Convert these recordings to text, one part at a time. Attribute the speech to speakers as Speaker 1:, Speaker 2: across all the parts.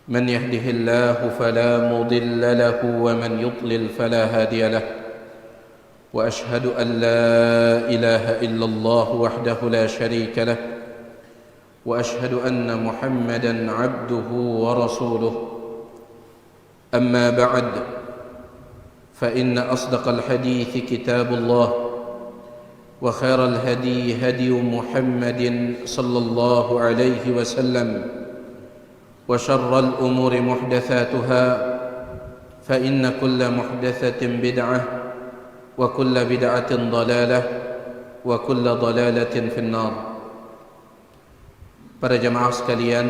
Speaker 1: من يهده الله فلا مضل له ومن يضلل فلا هادي له وأشهد أن لا إله إلا الله وحده لا شريك له وأشهد أن محمدا عبده ورسوله أما بعد فإن أصدق الحديث كتاب الله وخير الهدي هدي محمد صلى الله عليه وسلم وشر الأمور محدثاتها فإن كل محدثة بدعة وكل بدعة ضلالة وكل ضلالة في النار. Para jamaah sekalian,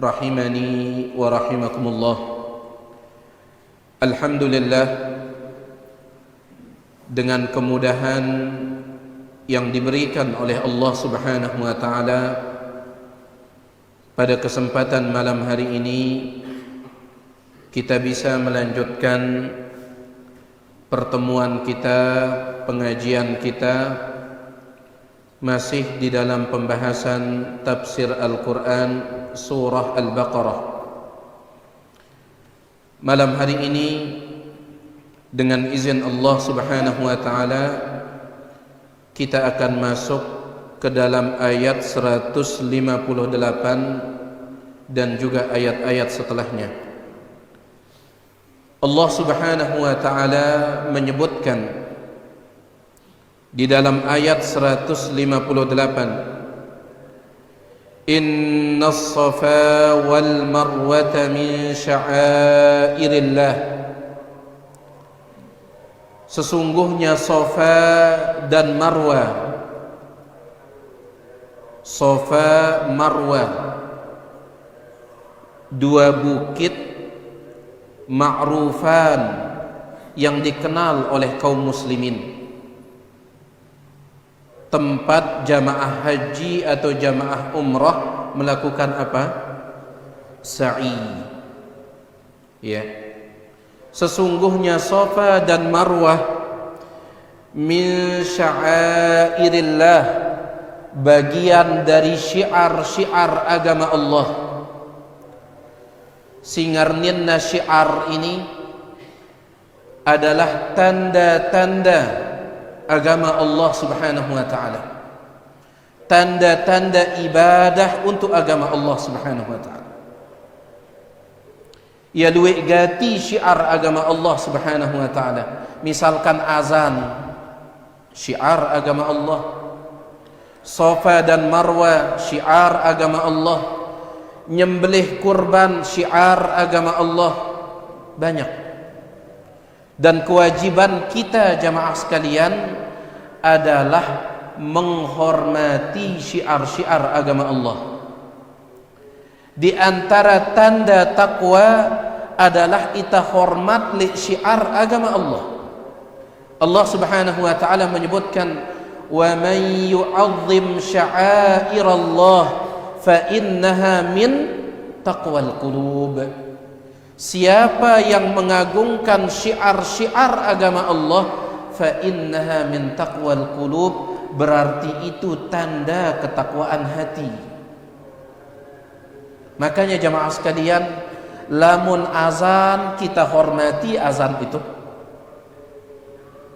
Speaker 1: rahimani wa rahimakumullah. Alhamdulillah, dengan kemudahan yang diberikan oleh Allah Subhanahu wa taala, pada kesempatan malam hari ini kita bisa melanjutkan pertemuan kita, pengajian kita, masih di dalam pembahasan tafsir Al-Quran surah Al-Baqarah. Malam hari ini dengan izin Allah Subhanahu wa taala kita akan masuk ke dalam ayat 158 dan juga ayat-ayat setelahnya. Allah Subhanahu wa taala menyebutkan di dalam ayat 158, Inna as-safa wal marwata min sya'airillah. Sesungguhnya Safa dan Marwa, Safa Marwa, dua bukit ma'rufan yang dikenal oleh kaum muslimin, tempat jamaah haji atau jamaah umrah melakukan apa? Sa'i. Ya. Sesungguhnya Safa dan Marwah min sya'airillah, bagian dari syiar-syiar agama Allah. Singarninna syiar ini adalah tanda-tanda agama Allah Subhanahu wa taala, tanda-tanda ibadah untuk agama Allah Subhanahu wa taala. Ya luwih gati syiar agama Allah Subhanahu wa taala. Misalkan azan, syiar agama Allah. Safa dan Marwa, syiar agama Allah. Nyembelih kurban, syiar agama Allah. Banyak. Dan kewajiban kita jamaah sekalian adalah menghormati syiar-syiar agama Allah. Di antara tanda takwa adalah kita hormat li syiar agama Allah. Allah Subhanahu wa taala menyebutkan, "Wa man yu'azzim sya'airallah fa innaha min taqwal qulub." Siapa yang mengagungkan syiar-syiar agama Allah, fa innaha min taqwal qulub, berarti itu tanda ketakwaan hati. Makanya jamaah sekalian, lamun azan kita hormati azan itu.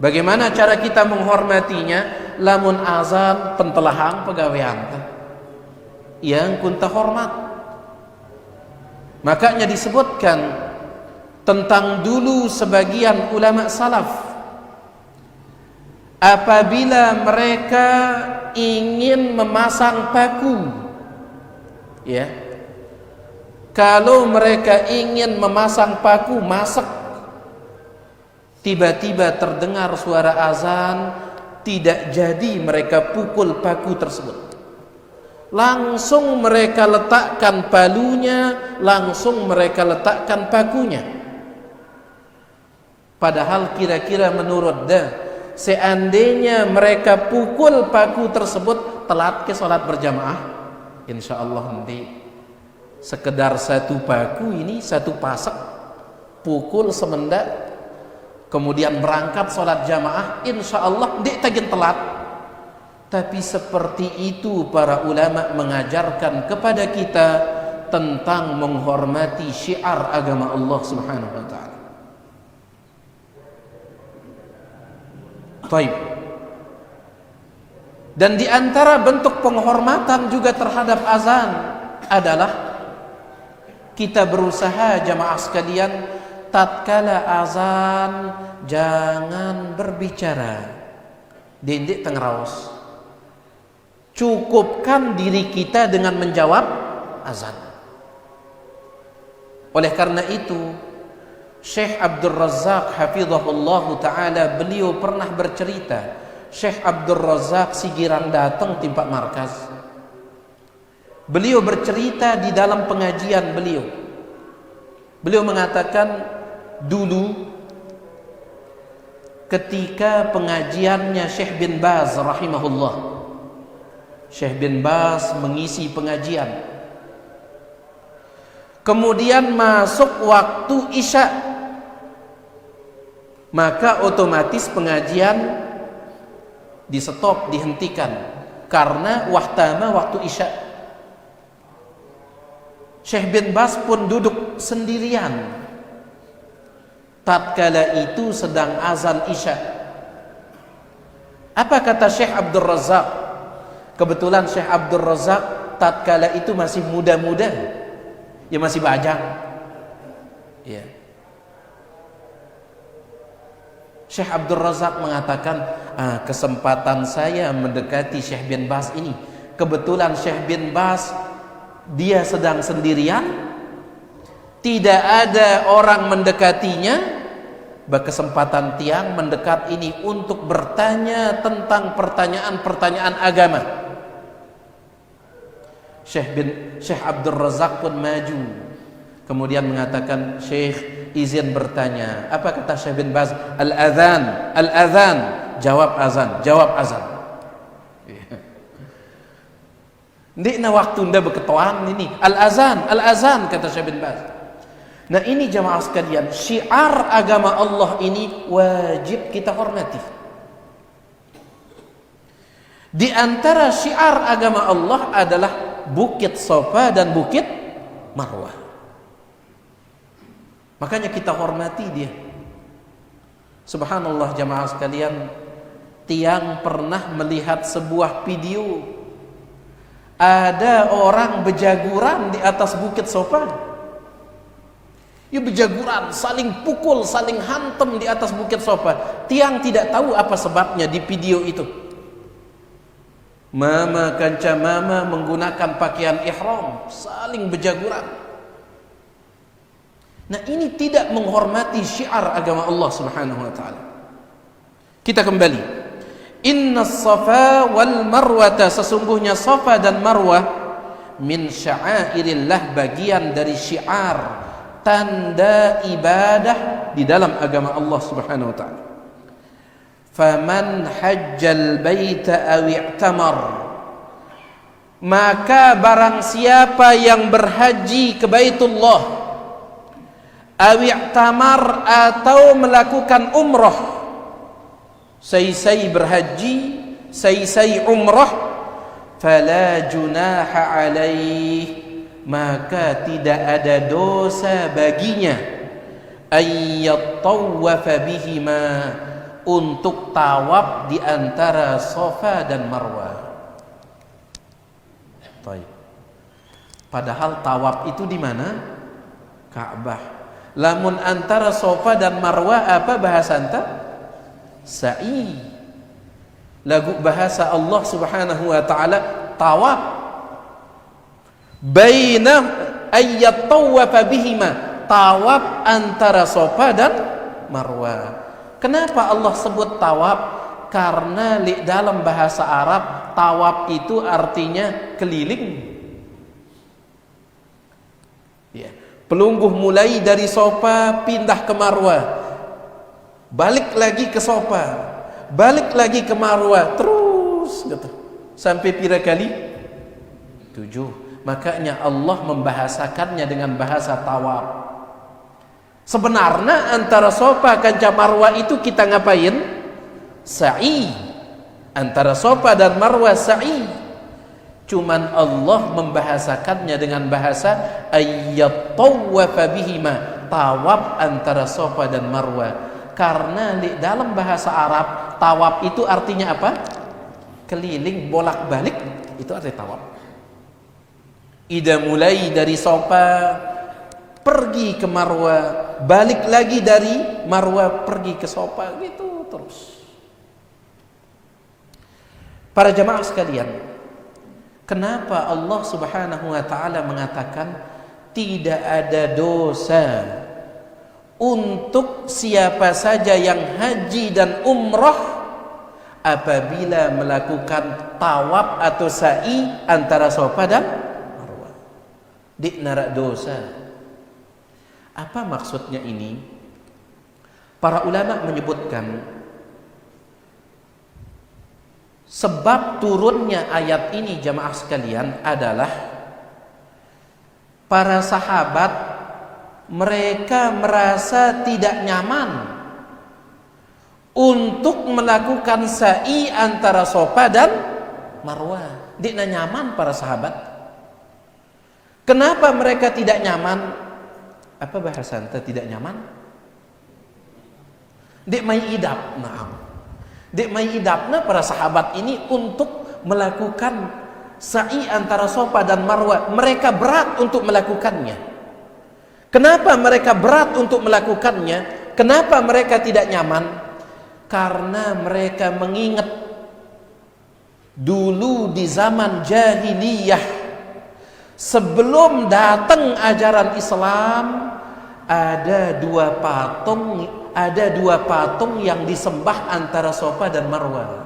Speaker 1: Bagaimana cara kita menghormatinya? Lamun azan pentelahang pegawean yang kunta hormat. Makanya disebutkan tentang dulu sebagian ulama salaf, apabila mereka ingin memasang paku, ya, kalau mereka ingin memasang paku masak, tiba-tiba terdengar suara azan, tidak jadi mereka pukul paku tersebut. Langsung mereka letakkan palunya, langsung mereka letakkan pakunya. Padahal kira-kira menurut seandainya mereka pukul paku tersebut, telat ke salat berjamaah, insya Allah nanti sekedar satu paku ini, satu pasak, pukul semendak, kemudian berangkat salat jamaah, insya Allah nanti tagin telat. Tapi seperti itu para ulama mengajarkan kepada kita tentang menghormati syiar agama Allah Subhanahu wa taala. Baik. Dan di antara bentuk penghormatan juga terhadap azan adalah kita berusaha jamaah sekalian tatkala azan jangan berbicara. Dindik tengraos. Cukupkan diri kita dengan menjawab azan. Oleh karena itu, Syekh Abdul Razak hafizahullahu taala beliau pernah bercerita, Syekh Abdul Razak Sigirang datang timpak markas. Beliau bercerita di dalam pengajian beliau. Beliau mengatakan dulu ketika pengajiannya Syekh bin Baz rahimahullah. Syekh bin Baz mengisi pengajian. Kemudian masuk waktu Isya. Maka otomatis pengajian di stop, dihentikan karena waktu Isya. Syekh bin Baz pun duduk sendirian tatkala itu sedang azan Isya. Apa kata Syekh Abdul Razak? Kebetulan Syekh Abdul Razak tatkala itu masih muda-muda, ya masih bajang, ya. Syekh Abdul Razak mengatakan, kesempatan saya mendekati Syekh bin Baz ini. Kebetulan Syekh bin Baz dia sedang sendirian, tidak ada orang mendekatinya. Berkesempatan tiang mendekat ini untuk bertanya tentang pertanyaan-pertanyaan agama. Syekh Abdul Razak pun maju, kemudian mengatakan, Syekh izin bertanya. Apa kata Syekh bin Baz? Al-adhan, al-adhan. Jawab azan, jawab azan. Ndikna waktu nda berketuaan ini. Al-azan, al-azan kata Syekh bin Baz. Nah ini jamaah sekalian, syiar agama Allah ini wajib kita hormati. Di antara syiar agama Allah adalah Bukit Safa dan Bukit Marwah. Makanya kita hormati dia. Subhanallah jamaah sekalian, tiang pernah melihat sebuah video. Ada orang bejaguran di atas Bukit Safa. Ya berjaguran, saling pukul, saling hantam di atas Bukit Safa. Tiang tidak tahu apa sebabnya di video itu. Mama kanca mama menggunakan pakaian ihram, saling berjaguran. Nah ini tidak menghormati syiar agama Allah Subhanahu wa taala. Kita kembali. Inna Safa wal Marwata, sesungguhnya Safa dan Marwah min sya'airillah, bagian dari syiar, tanda ibadah di dalam agama Allah Subhanahu wa taala. Faman hajjal baita aw i'tamar, maka barang siapa yang berhaji ke Baitullah, aw i'tamar, atau melakukan umrah, sai berhaji, sai umrah, fala junaha alaih, maka tidak ada dosa baginya, ayyatawwafa bihima, untuk tawaf di antara Safa dan Marwah. Baik. Padahal tawaf itu di mana? Ka'bah. Lamun antara Safa dan Marwah apa bahasa anta? Sa'i. Lagu bahasa Allah Subhanahu wa taala tawaf. Baina ayyatawwafa bihima, tawaf antara Safa dan Marwah. Kenapa Allah sebut tawaf? Karena dalam bahasa Arab tawaf itu artinya keliling. Ya. Pelungguh mulai dari Safa pindah ke Marwah, balik lagi ke Safa, balik lagi ke Marwah, terus gitu. Sampai pira kali? 7. Makanya Allah membahasakannya dengan bahasa tawaf. Sebenarnya antara Safa kanca Marwah itu kita ngapain? Sa'i. Antara Safa dan Marwah sa'i. Cuman Allah membahasakannya dengan bahasa ayyatawafa bihima, tawaf antara Safa dan Marwah. Karena di dalam bahasa Arab tawaf itu artinya apa? Keliling, bolak-balik, itu artinya tawaf. Ida mulai dari Safa pergi ke Marwah, balik lagi dari Marwah pergi ke Safa, gitu terus. Para jamaah sekalian, kenapa Allah Subhanahu wa taala mengatakan tidak ada dosa untuk siapa saja yang haji dan umrah apabila melakukan tawaf atau sa'i antara Safa dan Marwah? Dik narak dosa. Apa maksudnya ini? Para ulama menyebutkan sebab turunnya ayat ini jamaah sekalian adalah para sahabat mereka merasa tidak nyaman untuk melakukan sa'i antara Safa dan Marwah. Dikna nyaman para sahabat. Kenapa mereka tidak nyaman? Apa bahasa anta tidak nyaman? Dek mai idap. Nah, dek mai idapna para sahabat ini untuk melakukan sa'i antara Safa dan Marwah. Mereka berat untuk melakukannya. Kenapa mereka berat untuk melakukannya? Kenapa mereka tidak nyaman? Karena mereka mengingat dulu di zaman jahiliyah, sebelum datang ajaran Islam, ada dua patung yang disembah antara Safa dan Marwah.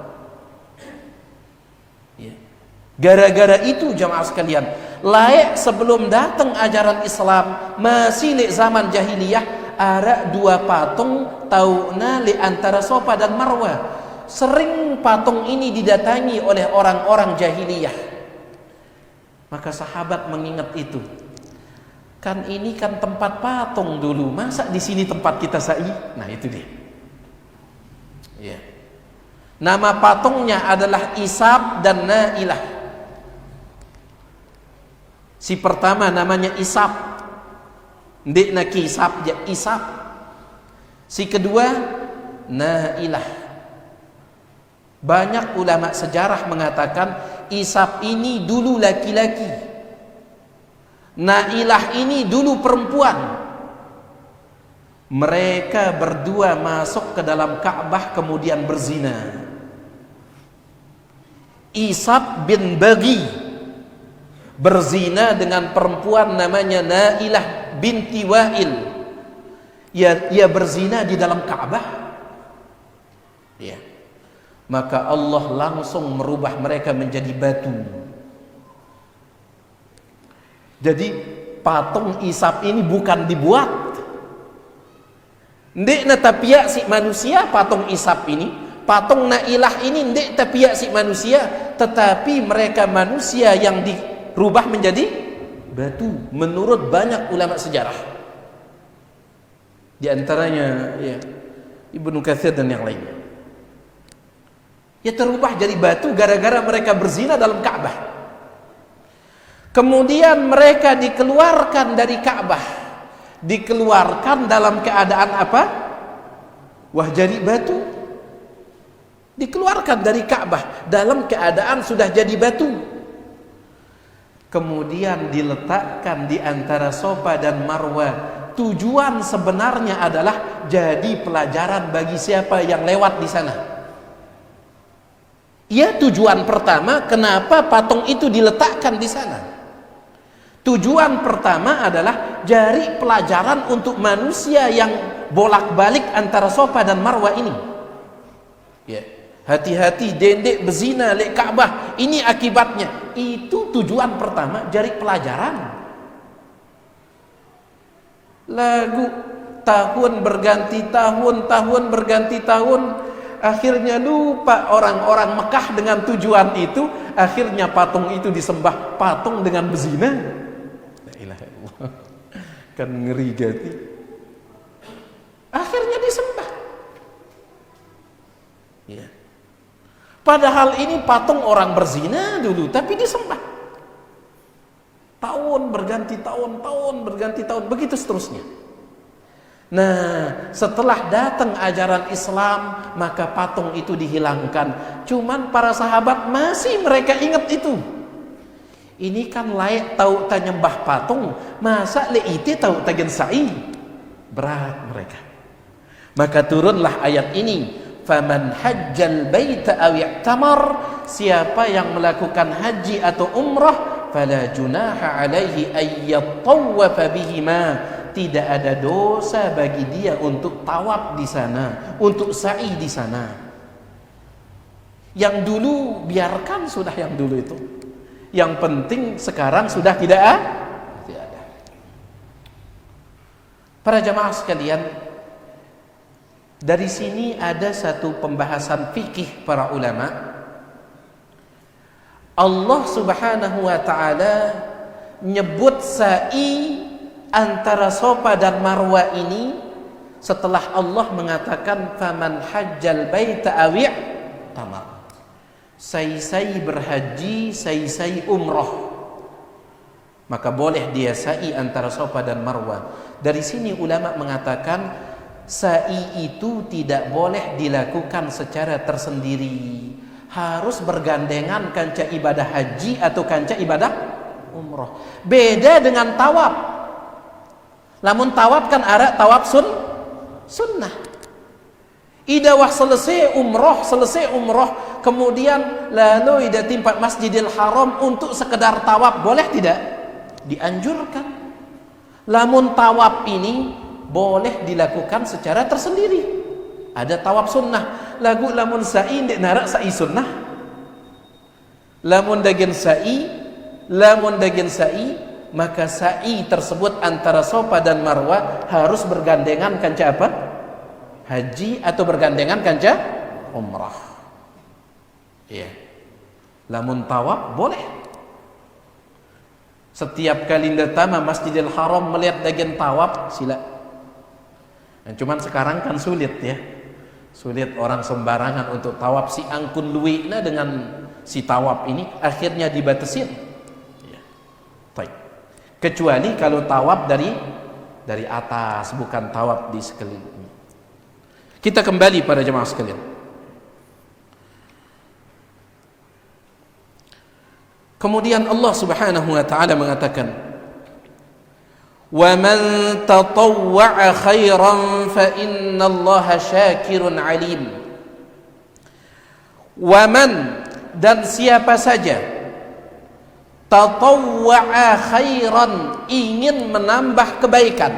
Speaker 1: Gara-gara itu jamaah sekalian, layak sebelum datang ajaran Islam, masih di zaman jahiliyah, ada dua patung tauna li antara Safa dan Marwah. Sering patung ini didatangi oleh orang-orang jahiliyah. Maka sahabat mengingat itu. Kan ini kan tempat patung dulu, masa di sini tempat kita sa'i? Nah itu dia. Ya. Nama patungnya adalah Isab dan Nailah. Si pertama namanya Isab, ndik na Kisab, ya Isab. Si kedua Nailah. Banyak ulama sejarah mengatakan Isab ini dulu laki-laki, Nailah ini dulu perempuan. Mereka berdua masuk ke dalam Ka'bah kemudian berzina. Isab bin Baghi berzina dengan perempuan namanya Nailah binti Wa'il. Ia berzina di dalam Ka'bah. Ya. Maka Allah langsung merubah mereka menjadi batu. Jadi patung Isab ini bukan dibuat. Ndek na tapiak si manusia patung Isab ini, patung Nailah ini ndek tapiak si manusia, tetapi mereka manusia yang dirubah menjadi batu menurut banyak ulama sejarah. Di antaranya ya, Ibnu Katsir dan yang lainnya. Ya terubah jadi batu gara-gara mereka berzina dalam Ka'bah. Kemudian mereka dikeluarkan dari Ka'bah. Dikeluarkan dalam keadaan apa? Wah jadi batu. Dikeluarkan dari Ka'bah dalam keadaan sudah jadi batu. Kemudian diletakkan di antara Safa dan Marwah. Tujuan sebenarnya adalah jadi pelajaran bagi siapa yang lewat di sana. Ya tujuan pertama kenapa patung itu diletakkan di sana. Tujuan pertama adalah jadi pelajaran untuk manusia yang bolak-balik antara Safa dan Marwah ini. Ya, hati-hati dendek berzina lek Ka'bah. Ini akibatnya. Itu tujuan pertama, jadi pelajaran. Lagu tahun berganti tahun, tahun berganti tahun. Akhirnya lupa orang-orang Mekah dengan tujuan itu. Akhirnya patung itu disembah, patung dengan berzina. La ilaha illallah. Kan ngeri gati. Akhirnya disembah. Ya. Padahal ini patung orang berzina dulu, tapi disembah. tahun, berganti tahun, begitu seterusnya. Nah, setelah datang ajaran Islam, maka patung itu dihilangkan. Cuman para sahabat masih mereka ingat itu. Ini kan layak tahu tanya nyembah patung, masa leite tahu tagen sa'i? Berat mereka. Maka turunlah ayat ini, faman hajjal baita aw i'tamar, siapa yang melakukan haji atau umrah, fala junaha alaihi ay yattawwafa bihima, tidak ada dosa bagi dia untuk tawaf di sana, untuk sa'i di sana. Yang dulu biarkan sudah, yang dulu itu. Yang penting sekarang sudah tidak ada. Para jamaah sekalian, dari sini ada satu pembahasan fikih para ulama. Allah Subhanahu wa ta'ala nyebut sa'i antara Safa dan Marwa ini setelah Allah mengatakan faman hajjal baita aw i'tamar. Sa'i berhaji, sa'i umrah, maka boleh dia sa'i antara Safa dan Marwa. Dari sini ulama mengatakan sa'i itu tidak boleh dilakukan secara tersendiri, harus bergandengan kanca ibadah haji atau kanca ibadah umrah. Beda dengan tawaf. Lamun tawaf kan ada tawaf sunnah. Ida wah selesai umrah, kemudian lalu ida tempat Masjidil Haram untuk sekedar tawaf, boleh tidak? Dianjurkan. Lamun tawaf ini boleh dilakukan secara tersendiri. Ada tawaf sunnah. Lamun sa'i ndek narak sa'i sunnah. Lamun dagen sa'i, maka sa'i tersebut antara Safa dan Marwa harus bergandengan kanca apa? Haji atau bergandengan kanca umrah. Iya. Lamun tawaf boleh. Setiap kali datang Masjidil Haram melihat dagen tawaf sila. Nah, cuman sekarang kan sulit ya. Sulit orang sembarangan untuk tawaf, si angkun luwikna dengan si tawaf ini akhirnya dibatasin. Ya. Baik. Kecuali kalau tawaf dari atas, bukan tawaf di sekeliling. Kita kembali pada jemaah sekalian. Kemudian Allah Subhanahu wa ta'ala mengatakan, "Wa man tatawwa'a khairan fa innallaha syakirun alim." Wa man, dan siapa saja tatawwa'a khairan, ingin menambah kebaikan.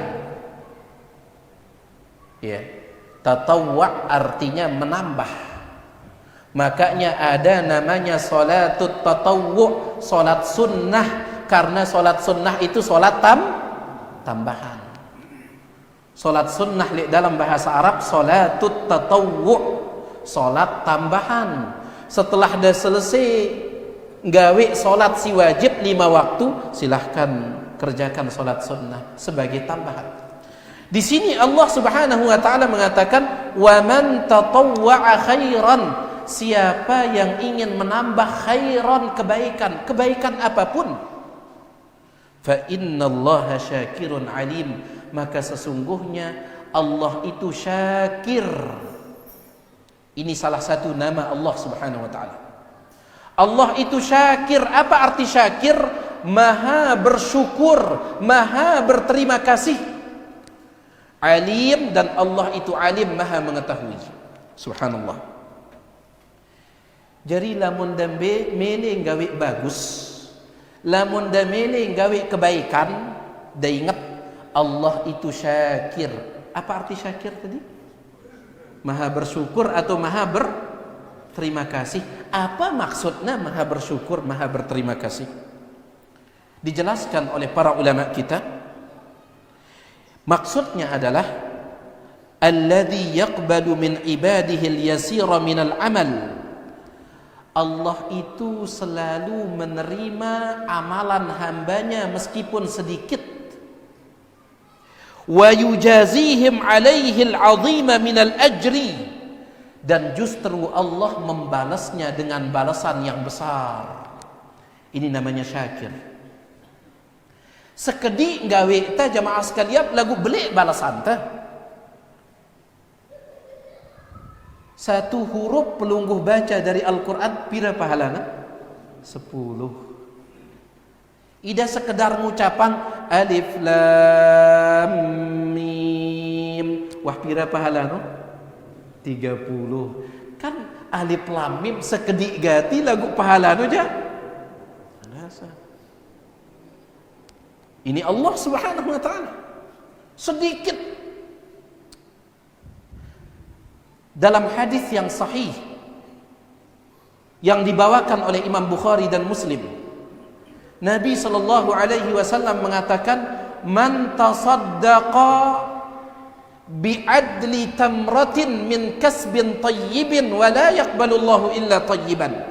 Speaker 1: Ya. Tatawwa' artinya menambah. Makanya ada namanya salatut tatawwu', salat sunnah, karena salat sunnah itu salat tambahan. Salat sunnah dalam bahasa Arab salatut tatawwu', salat tambahan. Setelah dah selesai gawe salat si wajib 5 waktu, silahkan kerjakan salat sunnah sebagai tambahan. Di sini Allah Subhanahu wa ta'ala mengatakan wa man tatawwa'a khairan, siapa yang ingin menambah khairan, kebaikan apapun, fa innallaha syakirun alim, maka sesungguhnya Allah itu syakir. Ini salah satu nama Allah Subhanahu wa ta'ala. Allah itu syakir. Apa arti syakir? Maha bersyukur, maha berterima kasih. Alim, dan Allah itu alim, maha mengetahui. Subhanallah. Jadi lamun dambe mele gawe bagus, lamun dambe mele gawe kebaikan, dah ingat Allah itu syakir. Apa arti syakir tadi? Maha bersyukur atau maha berterima kasih. Apa maksudnya maha bersyukur, maha berterima kasih? Dijelaskan oleh para ulama kita. Maksudnya adalah alladzi yaqbalu min ibadihi al-yasira min al-amal. Allah itu selalu menerima amalan hambanya meskipun sedikit. Wa yujazihim alaihi al-'azima min al-ajri, dan justru Allah membalasnya dengan balasan yang besar. Ini namanya syakir. Sekedi gawe ta jamaah sekalian lagu belik balasan ta. Satu huruf pelungguh baca dari Al-Quran pira pahalana? 10. Ida sekedar ngucapan alif lam mim, wah pira pahalana? 30. Kan alif lam mim sekedi gati lagu pahalana aja. Ini Allah Subhanahu wa taala. Sedikit dalam hadis yang sahih yang dibawakan oleh Imam Bukhari dan Muslim, Nabi sallallahu alaihi wasallam mengatakan, "Man tasaddaqa bi'adli tamratin min kasbin tayyibin wa la yaqbalu Allahu illa tayyiban."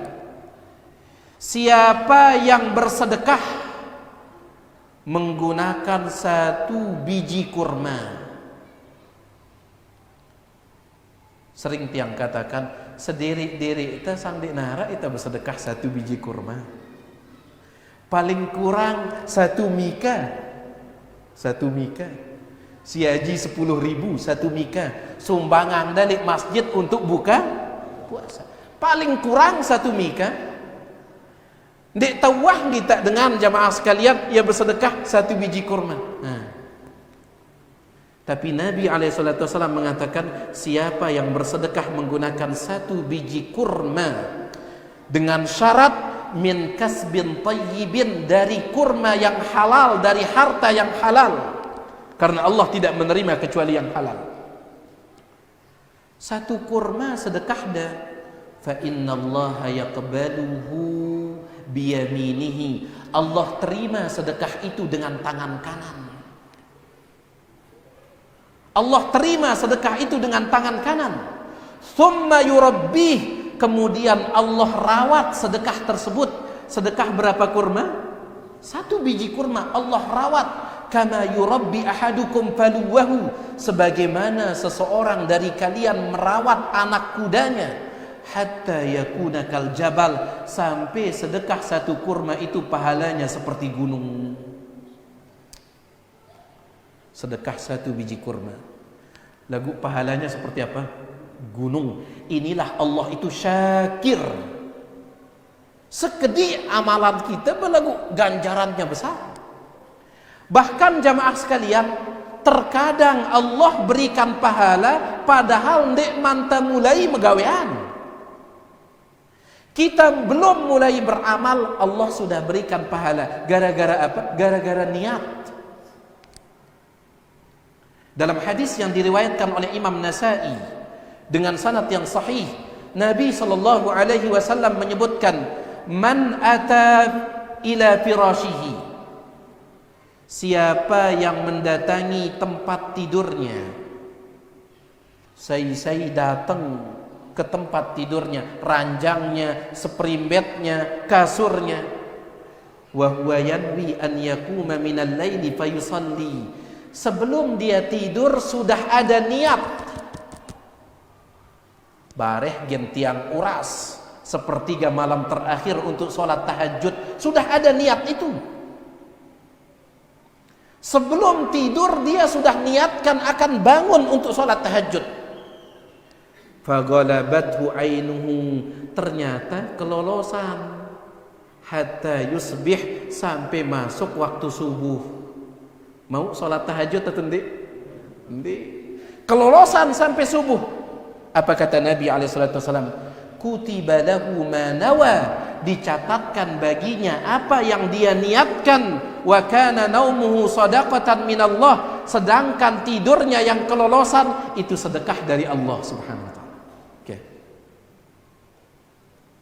Speaker 1: Siapa yang bersedekah menggunakan satu biji kurma. Sering tiang katakan, sendiri-diri kita sang dinara kita bersedekah satu biji kurma. Paling kurang satu mika. Si haji 10.000 satu mika. Sumbangan dari masjid untuk buka puasa. Paling kurang satu mika. Dek tawah kita dengan jamaah sekalian ia bersedekah satu biji kurma. Tapi Nabi SAW mengatakan, siapa yang bersedekah menggunakan satu biji kurma dengan syarat min kasbin tayyibin, dari kurma yang halal, dari harta yang halal, karena Allah tidak menerima kecuali yang halal. Satu kurma sedekah dah, fa innallaha yaqbaluhu biyaminihi, Allah terima sedekah itu dengan tangan kanan. Allah terima sedekah itu dengan tangan kanan. Thumma yurabbih, kemudian Allah rawat sedekah tersebut. Sedekah berapa kurma? Satu biji kurma Allah rawat. Kama yurabbi ahadukum faluwahu, sebagaimana seseorang dari kalian merawat anak kudanya, hatta yakuna kal jabal, sampai sedekah satu kurma itu pahalanya seperti gunung. Sedekah satu biji kurma lagu pahalanya seperti apa? Gunung. Inilah Allah itu syakir. Sekedi amalan kita belagu ganjarannya besar. Bahkan jamaah sekalian, terkadang Allah berikan pahala padahal ndek manta mulai megawean. Kita belum mulai beramal, Allah sudah berikan pahala. Gara-gara apa? Gara-gara niat. Dalam hadis yang diriwayatkan oleh Imam Nasa'i dengan sanad yang sahih, Nabi sallallahu alaihi wasallam menyebutkan, man ata ila firashihi, siapa yang mendatangi tempat tidurnya, saya datang ke tempat tidurnya, ranjangnya, seperimbetnya, kasurnya, wa huwa yanwi an yakuma minal laili fayusalli, sebelum dia tidur sudah ada niat bareh gentiang uras sepertiga malam terakhir untuk sholat tahajud, sudah ada niat itu. Sebelum tidur dia sudah niatkan akan bangun untuk sholat tahajud. Faghalabathu ainuhu, ternyata kelolosan hatta yusbih, sampai masuk waktu subuh. Mau sholat tahajud atau enggak? Enggak. Kelolosan sampai subuh. Apa kata Nabi SAW? Kutiba lahu ma nawa, dicatatkan baginya apa yang dia niatkan. Wa kana naumuhu sadaqatan minallah, sedangkan tidurnya yang kelolosan itu sedekah dari Allah Subhanahu wa taala. Oke.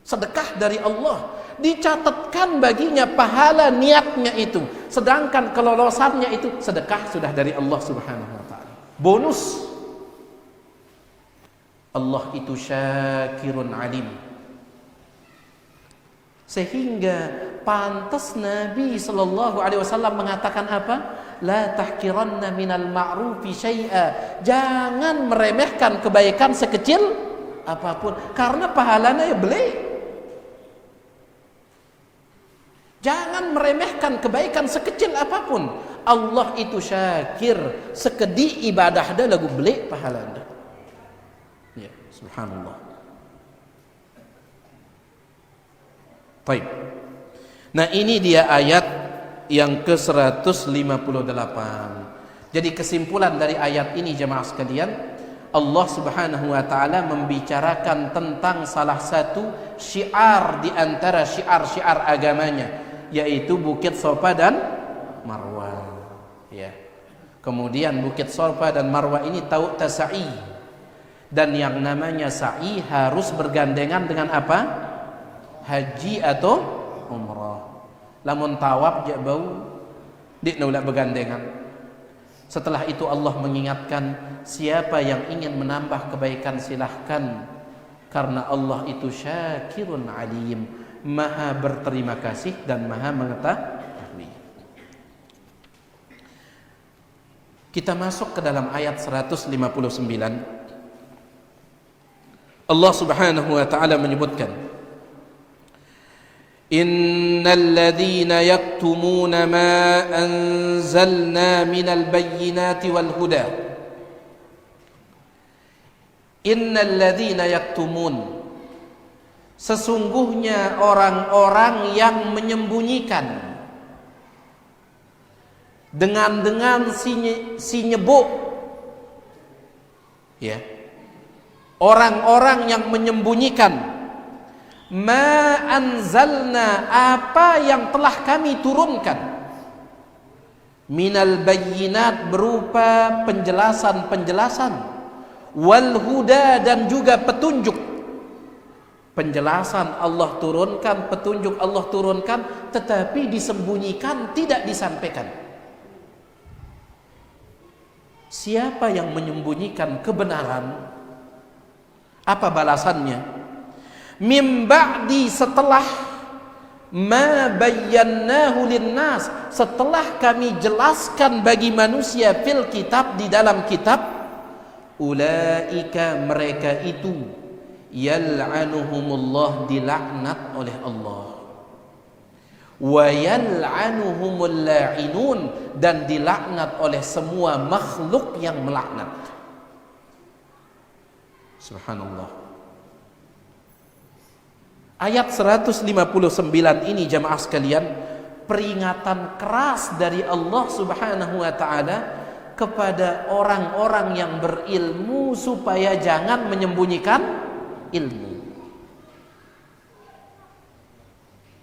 Speaker 1: Sedekah dari Allah, dicatatkan baginya pahala niatnya itu, sedangkan kelolosannya itu sedekah sudah dari Allah Subhanahu wa taala. Bonus. Allah itu syakirun alim. Sehingga pantas Nabi sallallahu alaihi wasallam mengatakan apa? La tahqiranna minal ma'rufi syai'a. Jangan meremehkan kebaikan sekecil apapun, karena pahalanya ya beli. Jangan meremehkan kebaikan sekecil apapun. Allah itu syakir, sekedi ibadah dah lagu belik pahala anda. Ya, subhanallah. Baik. Nah, ini dia ayat yang ke-158. Jadi kesimpulan dari ayat ini jemaah sekalian, Allah Subhanahu wa taala membicarakan tentang salah satu syiar di antara syiar-syiar agamanya, yaitu Bukit Safa dan Marwah. Ya. Kemudian Bukit Safa dan Marwah ini tahu tasa'i. Dan yang namanya sa'i harus bergandengan dengan apa? Haji atau umrah. Lamun tawaf jak bau dik nak bergandengan. Setelah itu Allah mengingatkan, siapa yang ingin menambah kebaikan silahkan, karena Allah itu syakirun alim, maha berterima kasih dan maha mengetahui. Kita masuk ke dalam ayat 159. Allah Subhanahu wa taala menyebutkan, Innal ladzina yaktumuna ma anzalna minal bayyinati wal huda. Innal ladzina yaktumun, sesungguhnya orang-orang yang menyembunyikan dengan si nyebuk, ya, orang-orang yang menyembunyikan ma anzalna, apa yang telah kami turunkan, minal bayyinat, berupa penjelasan-penjelasan, wal huda, dan juga petunjuk. Penjelasan Allah turunkan, petunjuk Allah turunkan, tetapi disembunyikan, tidak disampaikan. Siapa yang menyembunyikan kebenaran, apa balasannya? Mim ba'di, setelah ma bayyannahu linnas, setelah kami jelaskan bagi manusia fil kitab, di dalam kitab, ulaika, mereka itu, yal'anuhumullah, dilaknat oleh Allah, wa yal'anuhumul la'inun, dan dilaknat oleh semua makhluk yang melaknat. Subhanallah. Ayat 159 ini jamaah sekalian, peringatan keras dari Allah Subhanahu wa taala kepada orang-orang yang berilmu supaya jangan menyembunyikan ilmu.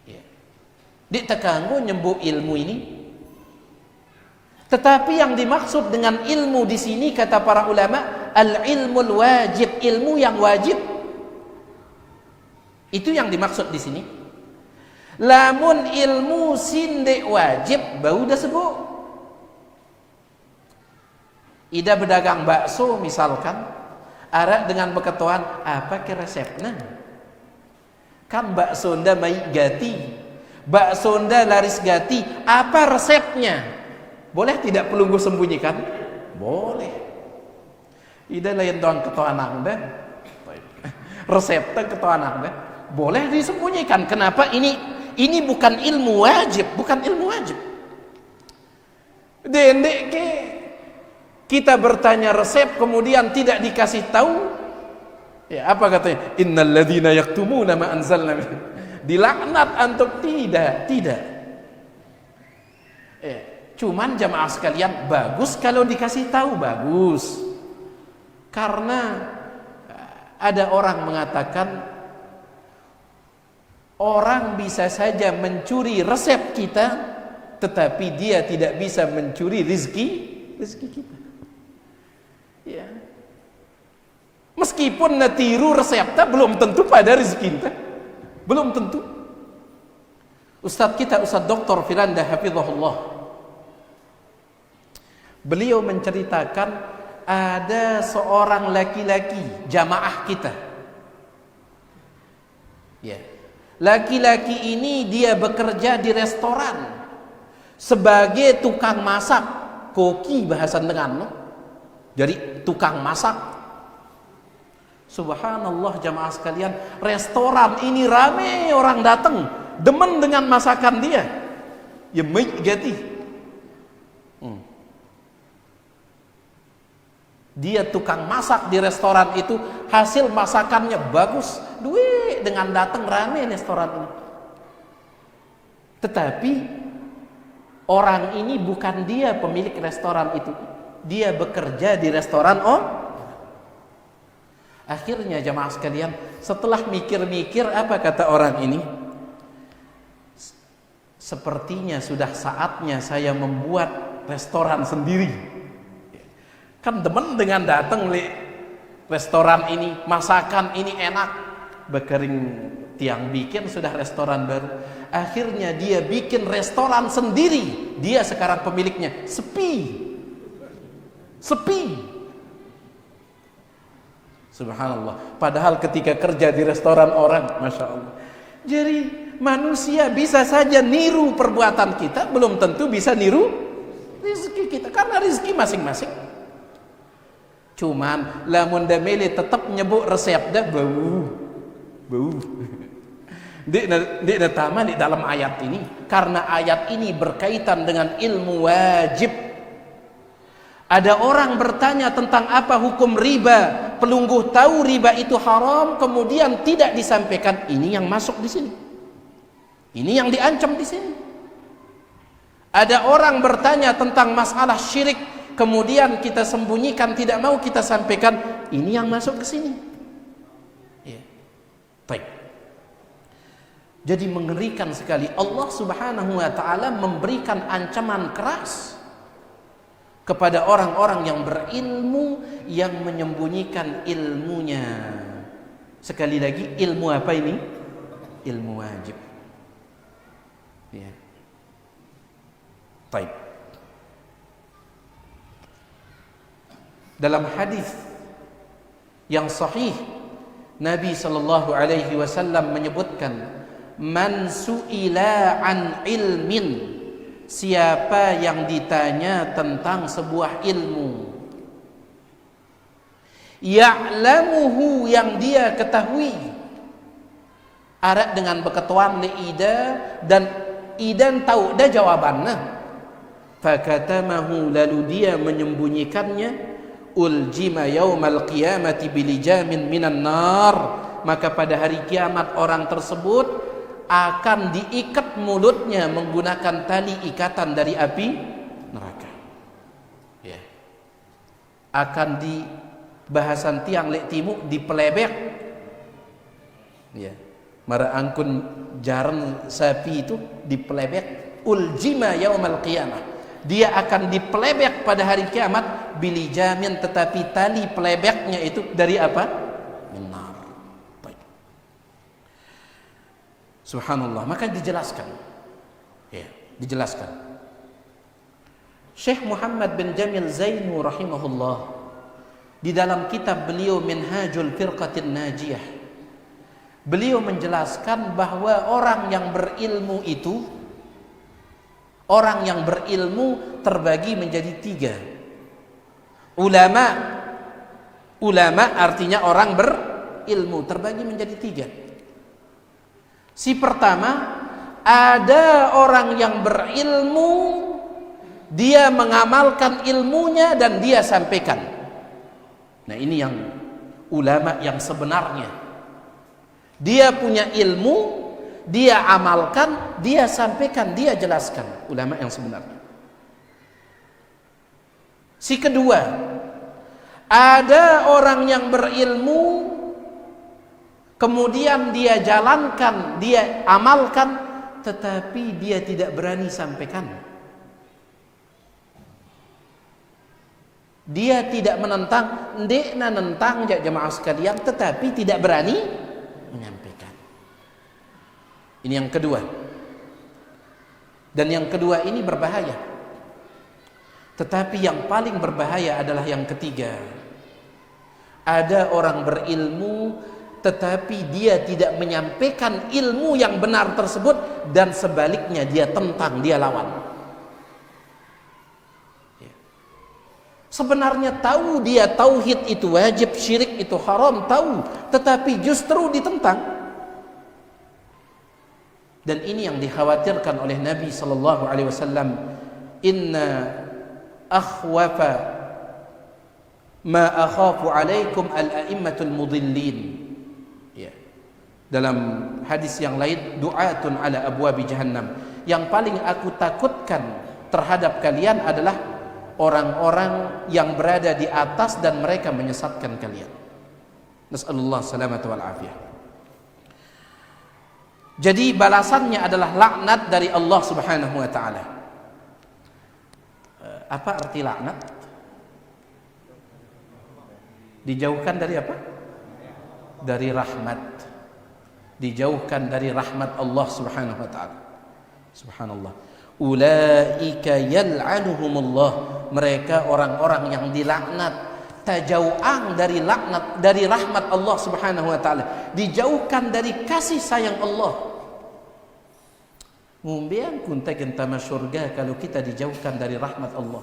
Speaker 1: Ya. Ditekanggu nyembuh ilmu ini. Tetapi yang dimaksud dengan ilmu di sini kata para ulama, al-ilmul wajib, ilmu yang wajib. Itu yang dimaksud di sini. Lamun ilmu sinde wajib, bau dah sebut. Ida berdagang bakso misalkan, arak dengan berketuan, apa ke resepnya? Kan bakso nda mai gati, bakso nda laris gati, apa resepnya? Boleh tidak pelunggu sembunyikan? Boleh. Ida lain doang ketuan anda, resepnya ketuan anda. Boleh disembunyikan. Kenapa? Ini bukan ilmu wajib, bukan ilmu wajib. Dendek ke kita bertanya resep kemudian tidak dikasih tahu. Ya, apa katanya? Innal ladzina yaktumuna ma anzalna. Dilaknat antum, tidak. Cuman jamaah sekalian, bagus kalau dikasih tahu, bagus. Karena ada orang mengatakan, orang bisa saja mencuri resep kita, tetapi dia tidak bisa mencuri rezeki kita. Ya. Meskipun natiru resepnya, belum tentu pada rezeki kita. Belum tentu. Ustadz kita, Ustadz Dr. Firanda hafizahullah, beliau menceritakan ada seorang laki-laki jamaah kita. Ya. Laki-laki ini dia bekerja di restoran sebagai tukang masak, koki bahasa dengan, jadi tukang masak. Subhanallah jamaah sekalian, restoran ini rame orang datang, demen dengan masakan dia. Ya baik gati. Dia tukang masak di restoran itu, hasil masakannya bagus, duit dengan datang rame restoran ini. Tetapi orang ini bukan dia pemilik restoran itu, dia bekerja di restoran Akhirnya jamaah sekalian, setelah mikir-mikir, apa kata orang ini? Sepertinya sudah saatnya saya membuat restoran sendiri. Kan demen dengan datang li restoran ini, masakan ini enak, bekering tiang bikin sudah restoran baru. Akhirnya dia bikin restoran sendiri, dia sekarang pemiliknya, sepi. Subhanallah. Padahal ketika kerja di restoran orang, masya Allah. Jadi manusia bisa saja niru perbuatan kita, belum tentu bisa niru rezeki kita, karena rezeki masing-masing. Cuman lamun dameli tetap nyebut resepnya bau. Di dalam ayat ini, karena ayat ini berkaitan dengan ilmu wajib. Ada orang bertanya tentang apa hukum riba, pelungguh tahu riba itu haram, kemudian tidak disampaikan. Ini yang masuk di sini. Ini yang diancam di sini. Ada orang bertanya tentang masalah syirik, kemudian kita sembunyikan, tidak mau kita sampaikan. Ini yang masuk ke sini. Ya. Baik. Jadi mengerikan sekali. Allah Subhanahu wa taala memberikan ancaman keras kepada orang-orang yang berilmu yang menyembunyikan ilmunya. Sekali lagi, ilmu apa ini? Ilmu wajib. Ya. Baik. Dalam hadis yang sahih, Nabi sallallahu alaihi wasallam menyebutkan, man su'ila an ilmin, siapa yang ditanya tentang sebuah ilmu, ya'lamuhu, yang dia ketahui, arak dengan beketuan li ida, dan idan tahu dah jawabannya, fakatamahu, lalu dia menyembunyikannya, uljima yaumal qiyamati bilijamin minan nar, maka pada hari kiamat orang tersebut akan diikat mulutnya menggunakan tali ikatan dari api neraka. Ya. Akan di bahasan tiang lek timu dipelebek. Ya. Mara angkun jaran sapi itu dipelebek, uljima yaumal qiyamah. Dia akan dipelebek pada hari kiamat bilijamin, tetapi tali pelebeknya itu dari apa? Benar. Subhanallah. Maka dijelaskan, ya, dijelaskan. Syekh Muhammad bin Jamil Zainu rahimahullah di dalam kitab beliau Minhajul Firqatin Najiyah, beliau menjelaskan bahwa orang yang berilmu itu, orang yang berilmu terbagi menjadi tiga. Ulama artinya orang berilmu, terbagi menjadi tiga. Si pertama, ada orang yang berilmu, dia mengamalkan ilmunya dan dia sampaikan. Nah, ini yang ulama yang sebenarnya. Dia punya ilmu, dia amalkan, dia sampaikan, dia jelaskan. Ulama yang sebenarnya. Si kedua, ada orang yang berilmu, kemudian dia jalankan, dia amalkan, tetapi dia tidak berani sampaikan. Dia tidak menentang, ndekna nentang jamaah sekalian, tetapi tidak berani menyampaikan. Ini yang kedua. Dan yang kedua ini berbahaya. Tetapi yang paling berbahaya adalah yang ketiga. Ada orang berilmu, tetapi dia tidak menyampaikan ilmu yang benar tersebut, dan sebaliknya dia tentang, dia lawan. Sebenarnya tahu dia tauhid itu wajib, syirik itu haram, tahu, tetapi justru ditentang. Dan ini yang dikhawatirkan oleh Nabi sallallahu alaihi wasallam, inna akhwafa ma akhafu alaikum al-a'immatul mudillin. Ya. Dalam hadis yang lain, du'atun ala abwabi jahannam. Yang paling aku takutkan terhadap kalian adalah orang-orang yang berada di atas dan mereka menyesatkan kalian. Nas'alullah salamata wal afiyah. Jadi balasannya adalah laknat dari Allah Subhanahu wa taala. Apa arti laknat? Dijauhkan dari apa? Dari rahmat. Dijauhkan dari rahmat Allah Subhanahu wa taala. Subhanallah. Ulaika yal'anuhumullah. Mereka orang-orang yang dilaknat, tajauang dari laknat, dari rahmat Allah Subhanahu wa taala, dijauhkan dari kasih sayang Allah. Mumbian kunta kentama surga kalau kita dijauhkan dari rahmat Allah.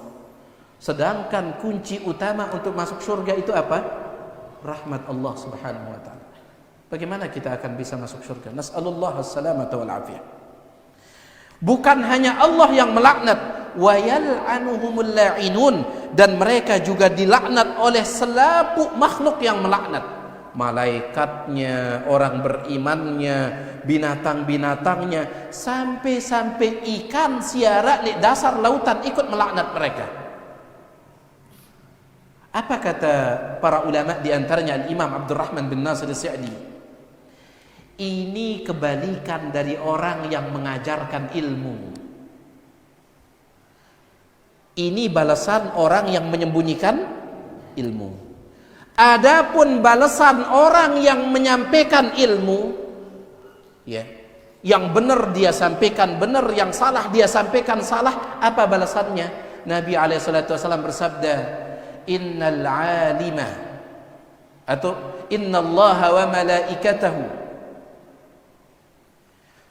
Speaker 1: Sedangkan kunci utama untuk masuk surga itu apa? Rahmat Allah Subhanahu wa taala. Bagaimana kita akan bisa masuk surga? Nas'alullah as-salamata wal afiyah. Bukan hanya Allah yang melaknat, wa yal'anuhumul la'inun, dan mereka juga dilaknat oleh selaput makhluk yang melaknat. Malaikatnya, orang berimannya, binatang-binatangnya, sampai-sampai ikan siara di dasar lautan ikut melaknat mereka. Apa kata para ulama, di antaranya Imam Abdurrahman bin Nasir As-Sa'di? Ini kebalikan dari orang yang mengajarkan ilmu. Ini balasan orang yang menyembunyikan ilmu. Adapun balasan orang yang menyampaikan ilmu, ya, yang benar dia sampaikan benar, yang salah dia sampaikan salah. Apa balasannya? Nabi SAW bersabda, innal alima, atau innallaha wa malaikatahu,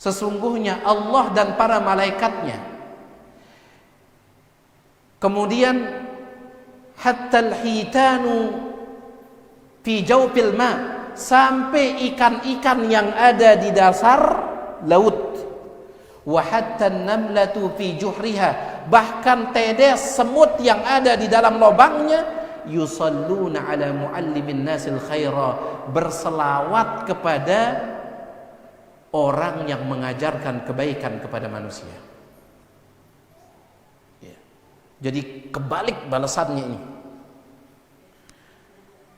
Speaker 1: sesungguhnya Allah dan para malaikatnya, kemudian hatta al-hitanu fi jawfil ma, sampai ikan-ikan yang ada di dasar laut, wa hatta an-namlatu fi juhriha, bahkan tedes semut yang ada di dalam lubangnya, yusalluna ala muallimin nasil khaira, berselawat kepada orang yang mengajarkan kebaikan kepada manusia. Ya. Jadi kebalik balasannya ini.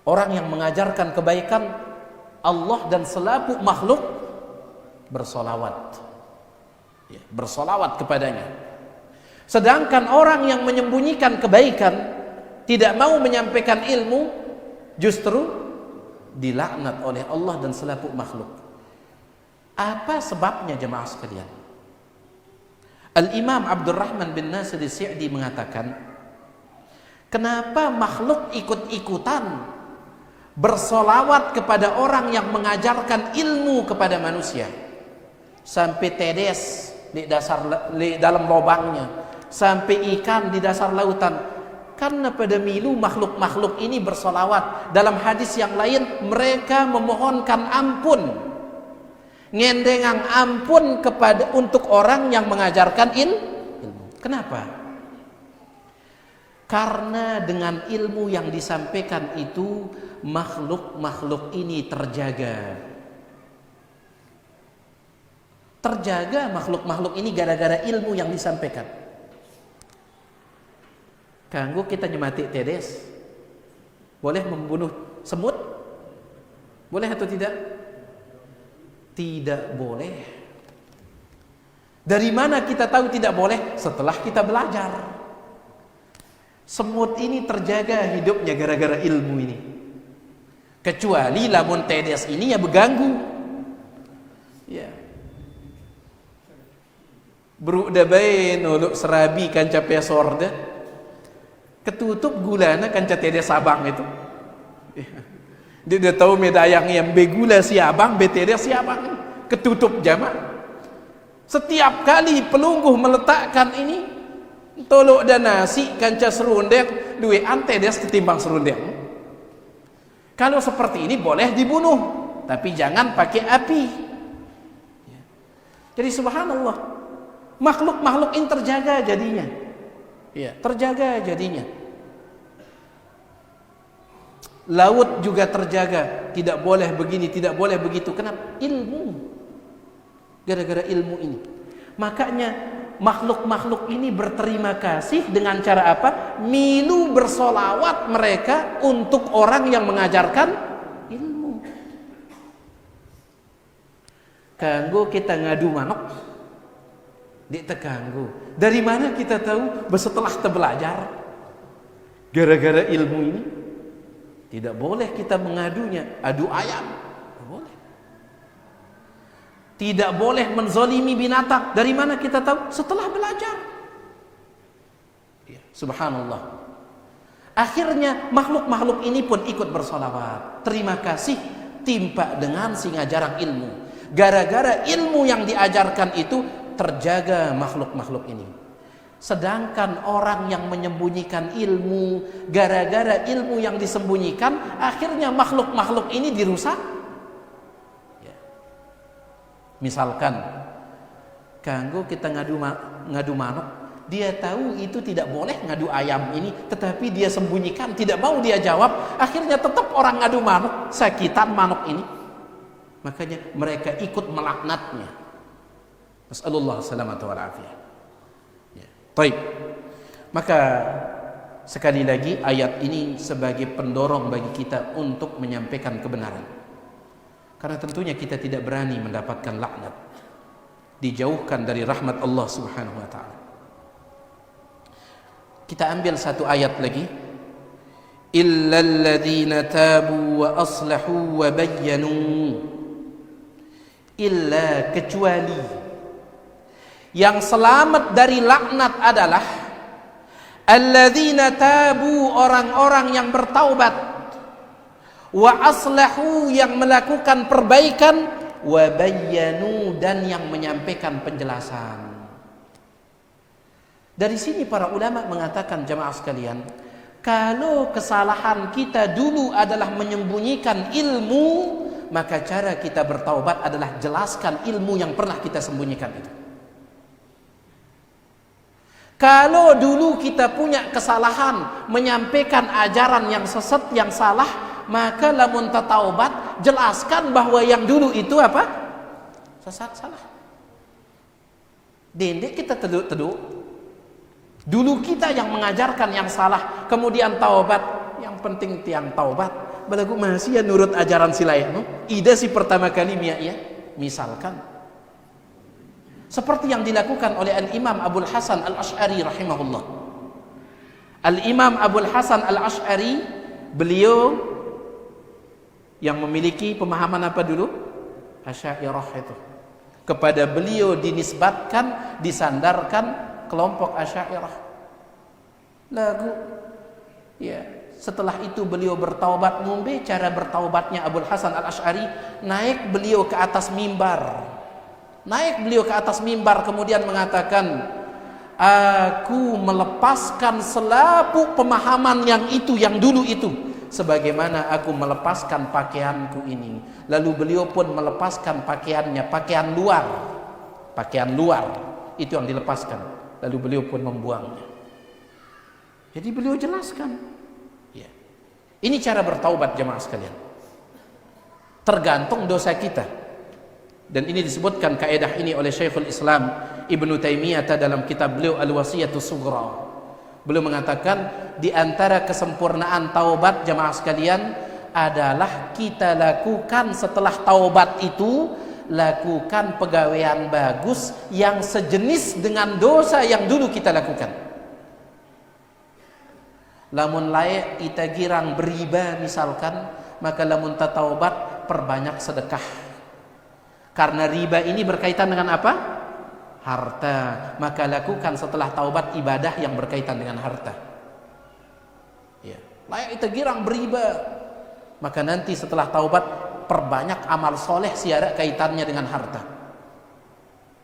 Speaker 1: Orang yang mengajarkan kebaikan, Allah dan selaput makhluk bersolawat, ya, bersolawat kepadanya. Sedangkan orang yang menyembunyikan kebaikan, tidak mau menyampaikan ilmu, justru dilaknat oleh Allah dan selaput makhluk. Apa sebabnya jemaah sekalian? Al-Imam Abdurrahman bin Nasir As-Sa'di mengatakan, kenapa makhluk ikut-ikutan bersolawat kepada orang yang mengajarkan ilmu kepada manusia, sampai tedes di dalam lubangnya, sampai ikan di dasar lautan? Karena pada milu makhluk-makhluk ini bersolawat. Dalam hadis yang lain, mereka memohonkan ampun, ngendengang ampun untuk orang yang mengajarkan ilmu. Kenapa? Karena dengan ilmu yang disampaikan itu, makhluk-makhluk ini terjaga. Terjaga makhluk-makhluk ini gara-gara ilmu yang disampaikan. Kanggo kita nyemati tedes, boleh membunuh semut? Boleh atau tidak? Tidak boleh. Dari mana kita tahu tidak boleh? Setelah kita belajar. Semut ini terjaga hidupnya gara-gara ilmu ini. Kecuali lamun tedes ini ya berganggu. Ya. Bru dabain uluk serabi kanca pesorda. Ketutup gulana kanca tedes abang itu. Ya. Dia udah tahu medayang yang begula si abang, betedes si abang. Ketutup jama. Setiap kali pelungguh meletakkan ini, tolok dan nasi kanca serundek, duwe antedes ketimbang serundek. Kalau seperti ini boleh dibunuh, tapi jangan pakai api. Jadi subhanallah, makhluk-makhluk ini terjaga jadinya. Ya, terjaga jadinya. Laut juga terjaga, tidak boleh begini, tidak boleh begitu. Kenapa? Ilmu. Gara-gara ilmu ini. Makanya makhluk-makhluk ini berterima kasih dengan cara apa? Milu bersolawat mereka untuk orang yang mengajarkan ilmu. Kanggo kita ngadu manok, dik terganggu. Dari mana kita tahu? Setelah kita belajar, gara-gara ilmu ini, tidak boleh kita mengadunya. Adu ayam, tidak boleh. Tidak boleh menzolimi binatang. Dari mana kita tahu? Setelah belajar. Ya, subhanallah. Akhirnya makhluk-makhluk ini pun ikut bersolawat. Terima kasih timpa dengan si ngajarang ilmu. Gara-gara ilmu yang diajarkan itu terjaga makhluk-makhluk ini. Sedangkan orang yang menyembunyikan ilmu, gara-gara ilmu yang disembunyikan, akhirnya makhluk-makhluk ini dirusak. Ya. Misalkan kanggo kita ngadu manuk, dia tahu itu tidak boleh ngadu ayam ini, tetapi dia sembunyikan, tidak mau dia jawab, akhirnya tetap orang ngadu manuk, sakitan manuk ini. Makanya mereka ikut melaknatnya. Nasallallahu salamata wal afiyah. Ya. Baik. Maka sekali lagi ayat ini sebagai pendorong bagi kita untuk menyampaikan kebenaran. Karena tentunya kita tidak berani mendapatkan laknat, dijauhkan dari rahmat Allah Subhanahu wa taala. Kita ambil satu ayat lagi. Illal ladzina tabu wa aslahu wa bayyanu. Illa, kecuali yang selamat dari laknat adalah alladzina tabu, orang-orang yang bertaubat, wa aslahu, yang melakukan perbaikan, wa bayyanu, dan yang menyampaikan penjelasan. Dari sini para ulama mengatakan, jamaah sekalian, kalau kesalahan kita dulu adalah menyembunyikan ilmu, maka cara kita bertaubat adalah jelaskan ilmu yang pernah kita sembunyikan itu. Kalau dulu kita punya kesalahan menyampaikan ajaran yang sesat, yang salah, maka lamun taubat, jelaskan bahwa yang dulu itu apa? Sesat, salah. Dendek kita teduk-teduk. Dulu kita yang mengajarkan yang salah, kemudian taubat. Yang penting tiang taubat. Balagu masih ya nurut ajaran silayahmu. Ida si pertama kali ya. Misalkan seperti yang dilakukan oleh Al-Imam Abul Hasan Al-Asy'ari rahimahullah. Al-Imam Abul Hasan Al-Asy'ari, beliau yang memiliki pemahaman apa dulu? Asy'ariyah itu. Kepada beliau dinisbatkan, disandarkan kelompok Asy'ariyah. Lagu ya. Setelah itu beliau bertaubat. Ngombe cara bertaubatnya Abul Hasan Al-Asy'ari, naik beliau ke atas mimbar. Naik beliau ke atas mimbar kemudian mengatakan, aku melepaskan selapu pemahaman yang itu, yang dulu itu, sebagaimana aku melepaskan pakaianku ini. Lalu beliau pun melepaskan pakaiannya, pakaian luar. Pakaian luar itu yang dilepaskan. Lalu beliau pun membuangnya. Jadi beliau jelaskan. Ini cara bertaubat, jemaah sekalian. Tergantung dosa kita. Dan ini disebutkan kaidah ini oleh Syekhul Islam Ibnu Taimiyah dalam kitab beliau Al-Wasiyatus Sughra. Beliau mengatakan di antara kesempurnaan taubat, jemaah sekalian, adalah kita lakukan setelah taubat itu, lakukan pegawaian bagus yang sejenis dengan dosa yang dulu kita lakukan. Lamun layak kita girang beriba misalkan, maka lamun taubat perbanyak sedekah. Karena riba ini berkaitan dengan apa? Harta. Maka lakukan setelah taubat ibadah yang berkaitan dengan harta. Ya. Layak kita girang beriba, maka nanti setelah taubat perbanyak amal soleh siara kaitannya dengan harta.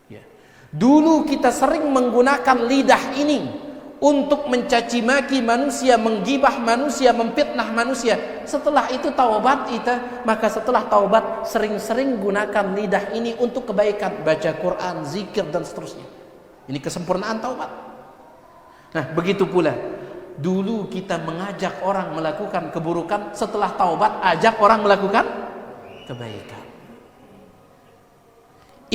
Speaker 1: Ya. Dulu kita sering menggunakan lidah ini untuk mencaci maki manusia, menggibah manusia, memfitnah manusia. Setelah itu taubat kita, maka setelah taubat sering-sering gunakan lidah ini untuk kebaikan, baca Quran, zikir dan seterusnya. Ini kesempurnaan taubat. Nah, begitu pula dulu kita mengajak orang melakukan keburukan, setelah taubat ajak orang melakukan kebaikan.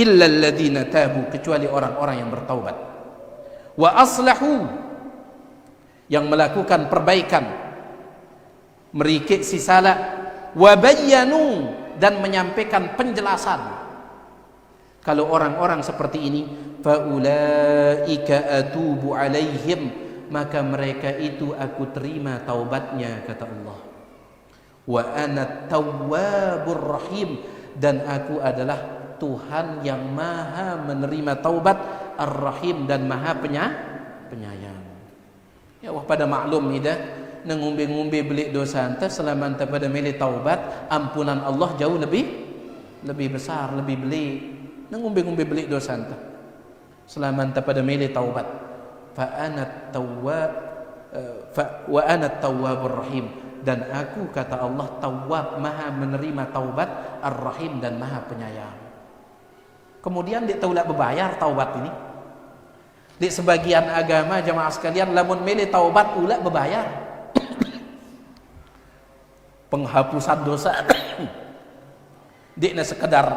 Speaker 1: Illa alladziina tabu, kecuali orang-orang yang bertaubat. Wa aslahu, yang melakukan perbaikan, merikik si salah. Wa bayyanu, dan menyampaikan penjelasan. Kalau orang-orang seperti ini, fa ulaika atubu alaihim, maka mereka itu aku terima taubatnya, kata Allah. Wa ana tawwabur rahim, dan aku adalah Tuhan yang maha menerima taubat, ar-rahim, dan maha penyayang. Ya wah, pada maklum ni dah, ngumbe-ngumbe belik dosa anta selama anta pada milih taubat, ampunan Allah jauh lebih besar, lebih belik. Ngumbe-ngumbe belik dosa anta selama anta pada milih taubat. Fa ana tawwab wa ana tawwabur rahim, dan aku, kata Allah, tawwab, maha menerima taubat, ar-rahim, dan maha penyayang. Kemudian dia tahu lah berbayar taubat ini. Di sebagian agama jamaah sekalian, lamun milih taubat ulah berbayar. Penghapusan dosa. Dia sekedar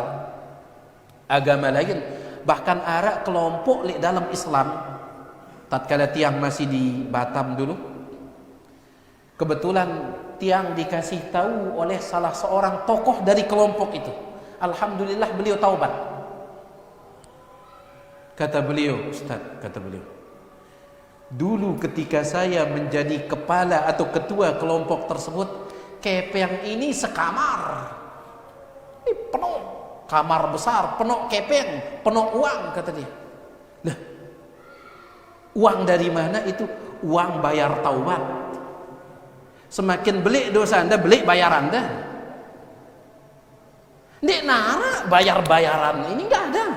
Speaker 1: agama lain. Bahkan ada kelompok di dalam Islam, tatkala tiang masih di Batam dulu, kebetulan tiang dikasih tahu oleh salah seorang tokoh dari kelompok itu. Alhamdulillah beliau taubat. Kata beliau, Ustaz, kata beliau, dulu ketika saya menjadi kepala atau ketua kelompok tersebut, kepeng ini sekamar. Ini penuh, kamar besar, penuh kepeng, penuh uang, kata dia. Nah, uang dari mana itu? Uang bayar taubat. Semakin belik dosa anda, belik bayar anda. Nek nara bayar-bayaran ini enggak ada.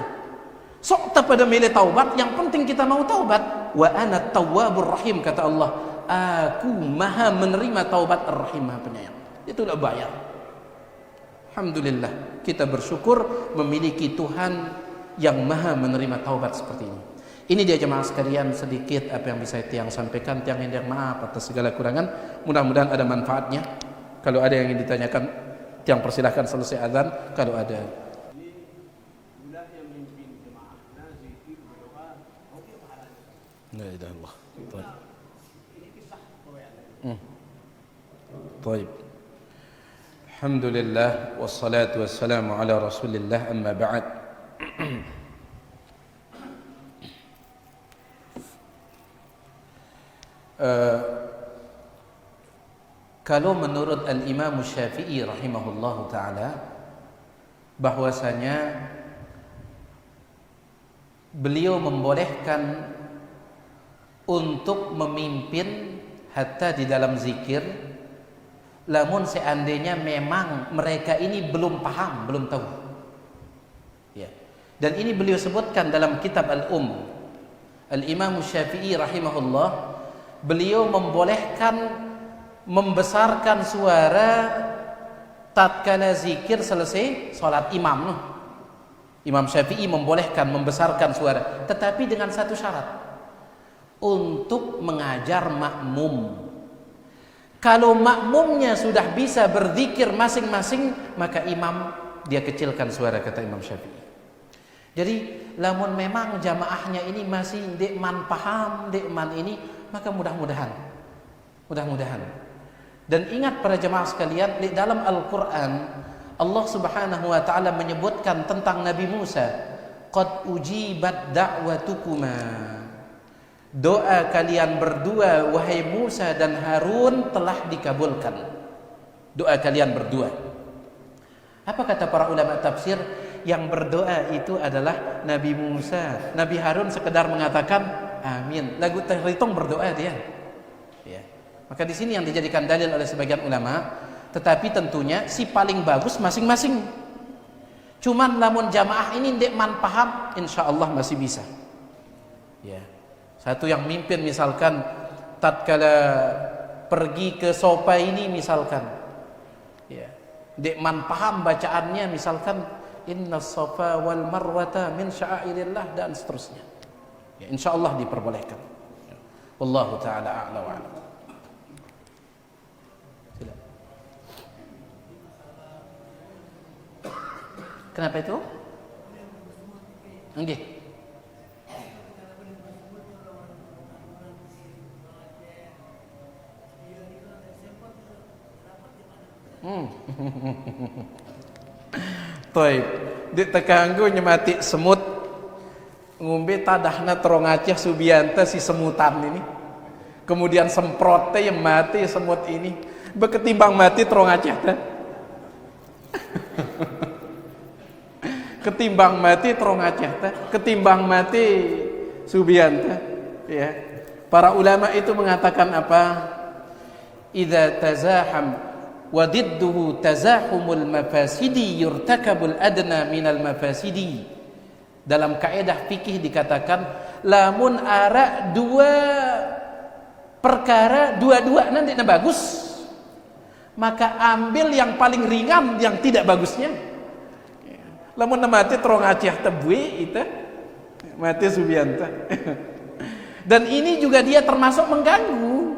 Speaker 1: Sok pada milih taubat, yang penting kita mau taubat. Wa ana tawwabur rahim, kata Allah, aku maha menerima taubat, ar-rahim, maha penyayang. Itulah bayar. Alhamdulillah, kita bersyukur memiliki Tuhan yang maha menerima taubat seperti ini. Ini dia jemaah sekalian sedikit apa yang bisa tiang sampaikan. Tiang yang maaf atas segala kurangan. Mudah-mudahan ada manfaatnya. Kalau ada yang ingin ditanyakan, tiang persilahkan selesai azan. Kalau ada. La ilaha illallah. Baik. Alhamdulillah wassalatu wassalamu ala Rasulillah, amma ba'd. Kalau menurut Al-Imam Syafi'i rahimahullahu ta'ala, bahwasanya beliau membolehkan untuk memimpin hatta di dalam zikir, namun seandainya memang mereka ini belum paham, belum tahu. Ya. Dan ini beliau sebutkan dalam kitab Al-Um. Al-Imam Syafi'i rahimahullah, beliau membolehkan membesarkan suara tatkala zikir selesai salat imam. Imam Syafi'i membolehkan membesarkan suara, tetapi dengan satu syarat, untuk mengajar makmum. Kalau makmumnya sudah bisa berzikir masing-masing, maka imam dia kecilkan suara, kata Imam Syafi'i. Jadi lamun memang jamaahnya ini masih dekman paham, dekman ini, maka mudah-mudahan. Dan ingat para jamaah sekalian, di dalam Al-Quran Allah subhanahu wa ta'ala menyebutkan tentang Nabi Musa, qad ujibat da'watukuma, doa kalian berdua wahai Musa dan Harun telah dikabulkan. Doa kalian berdua. Apa kata para ulama tafsir? Yang berdoa itu adalah Nabi Musa. Nabi Harun sekedar mengatakan amin. Lagu terhitung berdoa dia. Ya. Maka di sini yang dijadikan dalil oleh sebagian ulama, tetapi tentunya si paling bagus masing-masing. Cuman lamun jamaah ini ndek man paham, insyaallah masih bisa. Ya. Satu yang mimpin misalkan tatkala pergi ke sopa ini misalkan, ya, dek man paham bacaannya misalkan inna safa wal marwata min sya'airillah dan seterusnya, ya, insyaallah diperbolehkan. Wallahu taala a'la wa a'lam. Kenapa itu? Nggih. Toib, di tekanggu nyemati semut ngombe tadahna terong Aceh Subianta si semutan ini. Kemudian semprotnya yang mati semut ini. Beketimbang mati terong Aceh teh. Ketimbang mati terong Aceh teh, ketimbang mati Subianta, ya. Para ulama itu mengatakan apa? Idza tazaham wa didduhu tazahumul mafasidi yurtakabul adna minal mafasidi. Dalam kaidah fikih dikatakan lamun ara dua perkara dua-dua nanti bagus, maka ambil yang paling ringan yang tidak bagusnya. Lamun mati terong Aceh tebui itu mati Subianta. Dan ini juga dia termasuk mengganggu,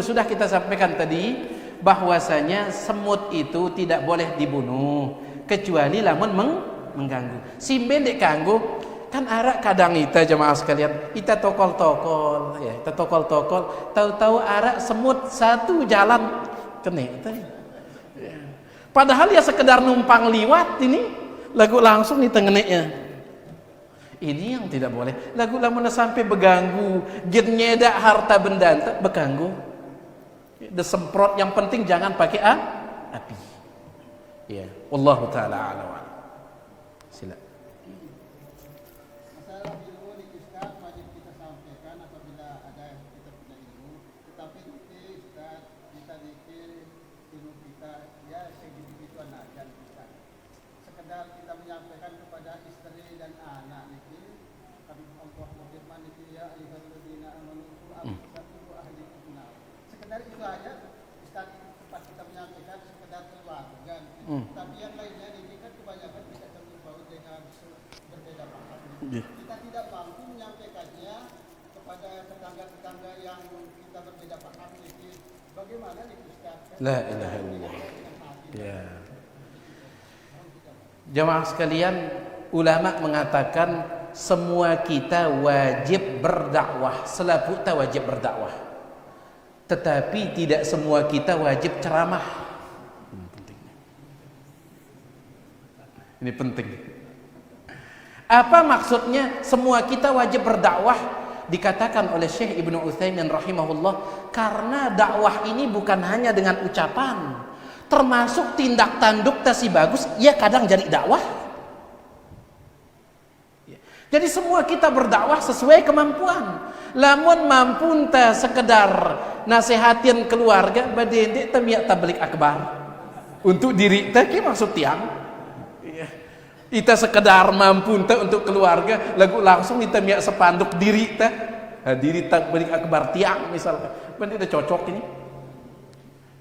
Speaker 1: sudah kita sampaikan tadi bahwasanya semut itu tidak boleh dibunuh kecuali lamun mengganggu. Simben dek kanggo kan arak kadang ita jemaah sekalian, ita tokol-tokol ya, ita tokol-tokol, tahu-tahu arak semut satu jalan kene ya. Padahal ya sekedar numpang liwat ini lagu langsung di tengahnya. Ini yang tidak boleh. Lagu lamun sampai beganggu, jin nyedak harta benda ente beganggu. Desemprot yang penting jangan pakai api. Ya, wallahu taala a'lam. Sila.
Speaker 2: Masalah ilmu di Ustaz wajib kita sampaikan apabila ada kita punya ilmu, tetapi Ustaz kita dikir ilmu kita ya segitu aja Ustaz. Sekedar kita menyampaikan kepada istri dan anak niki, kami Allah berfirman niki ya ayyuhalladzina amanu qu ahlikum nar. Sekedar itu aja Ustaz, tempat kita menyampaikan sekedar keluarga. Tapi yang lainnya ini kan kebanyakan bisa terbaut dengan berbeda paham. Kita tidak mampu menyampaikannya kepada tetangga-tetangga yang kita berbeda paham ini. Bagaimana nih Ustaz?
Speaker 1: La ilaha illallah. Ya. Jemaah sekalian, ulama mengatakan semua kita wajib berdakwah, selaku kita wajib berdakwah. Tetapi tidak semua kita wajib ceramah. Ini penting. Apa maksudnya semua kita wajib berdakwah? Dikatakan oleh Syekh Ibnu Utsaimin rahimahullah, karena dakwah ini bukan hanya dengan ucapan, termasuk tindak tanduk tasi bagus, ya kadang jadi dakwah. Jadi semua kita berdakwah sesuai kemampuan. Lamun mampu ta sekedar nasihatin keluarga, badendek tamiak tablik akbar. Untuk diri ta ki maksud tiang. Kita sekedar mampu untuk keluarga, lagu langsung kita miak sepanduk diri ta, diri tak balik akbar tiang misalkan, berarti udah cocok ini.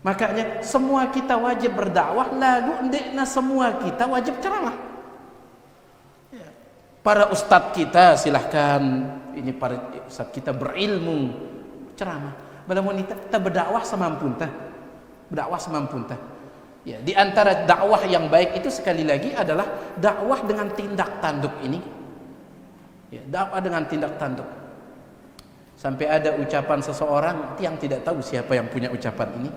Speaker 1: Makanya semua kita wajib berdakwah, lagu ndekna semua kita wajib ceramah. Para ustadz kita silahkan, ini para ustadz kita berilmu ceramah. Bagaimana kita berdakwah semampu ta, berdakwah semampu ta. Ya, di antara dakwah yang baik itu sekali lagi adalah dakwah dengan tindak tanduk ini. Ya, dakwah dengan tindak tanduk. Sampai ada ucapan seseorang yang tidak tahu siapa yang punya ucapan ini.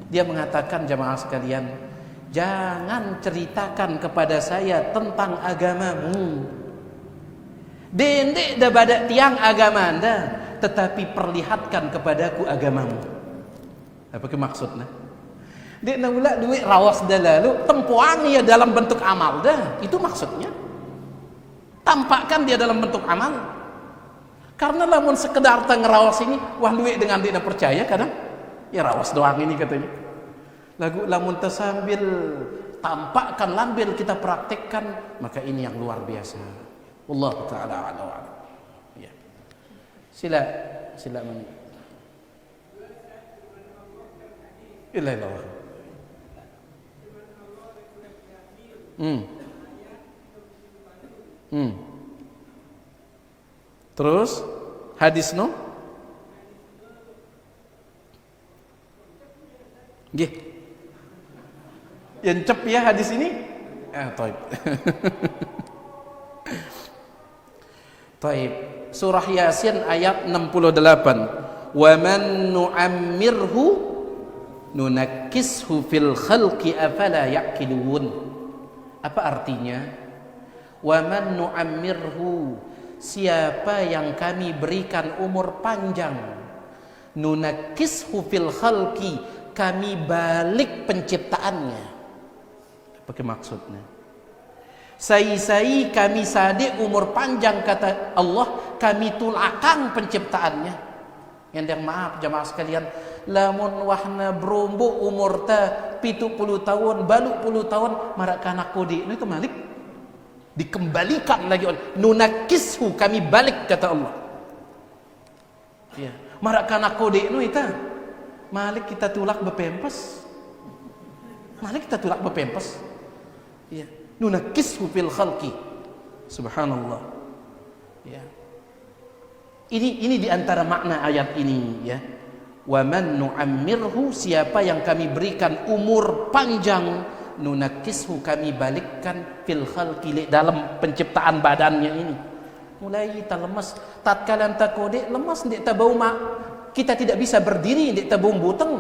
Speaker 1: Dia mengatakan, jamaah sekalian, jangan ceritakan kepada saya tentang agamamu. Dendek da badak tiang agama anda, tetapi perlihatkan kepadaku agamamu. Apa maksudnya? Dia naula duit rawas dah lalu tempuan dia dalam bentuk amal dah, itu maksudnya. Tampakkan dia dalam bentuk amal. Karena lamun sekedar ngerawas ini, wah duit dengan dia percaya kadang ya rawas doang ini katanya. Lagu lamun tersambil tampakkan lambil kita praktekkan, maka ini yang luar biasa. Wallahu taala a'lam. Ya. Sila Mami. Ila ilallah. Terus hadis no? Nggih. Yancep ya hadis ini? Taib. Taib. Surah Yasin ayat 68. Wa man nu'ammirhu nunakkishu fil khalqi afala ya'qilun. Apa artinya? Wa man nu'ammirhu, siapa yang kami berikan umur panjang, nunakkishu fil khalqi, kami balik penciptaannya. Apa maksudnya? Sai kami sade umur panjang, kata Allah, kami tulakang penciptaannya. Yang maaf jamaah sekalian, lamun wahna berombo umur ta 70 tahun, balu 10 tahun, marakana kodi itu malik dikembalikan lagi oleh nunakishu, kami balik, kata Allah. Ya, marakana kodi itu malik kita tulak bepempes. Malik kita tulak bepempes. Ya, nunakishu fil khalqi. Subhanallah. Ya. Ini diantara makna ayat ini, ya. Wa man nu'ammirhu, siapa yang kami berikan umur panjang, nunakishu, kami balikkan fil khalqi, dalam penciptaan badannya ini. Mulai kita lemas, tatkala anta kode lemas ndik tabau mak, kita tidak bisa berdiri, ndik tabau buteng.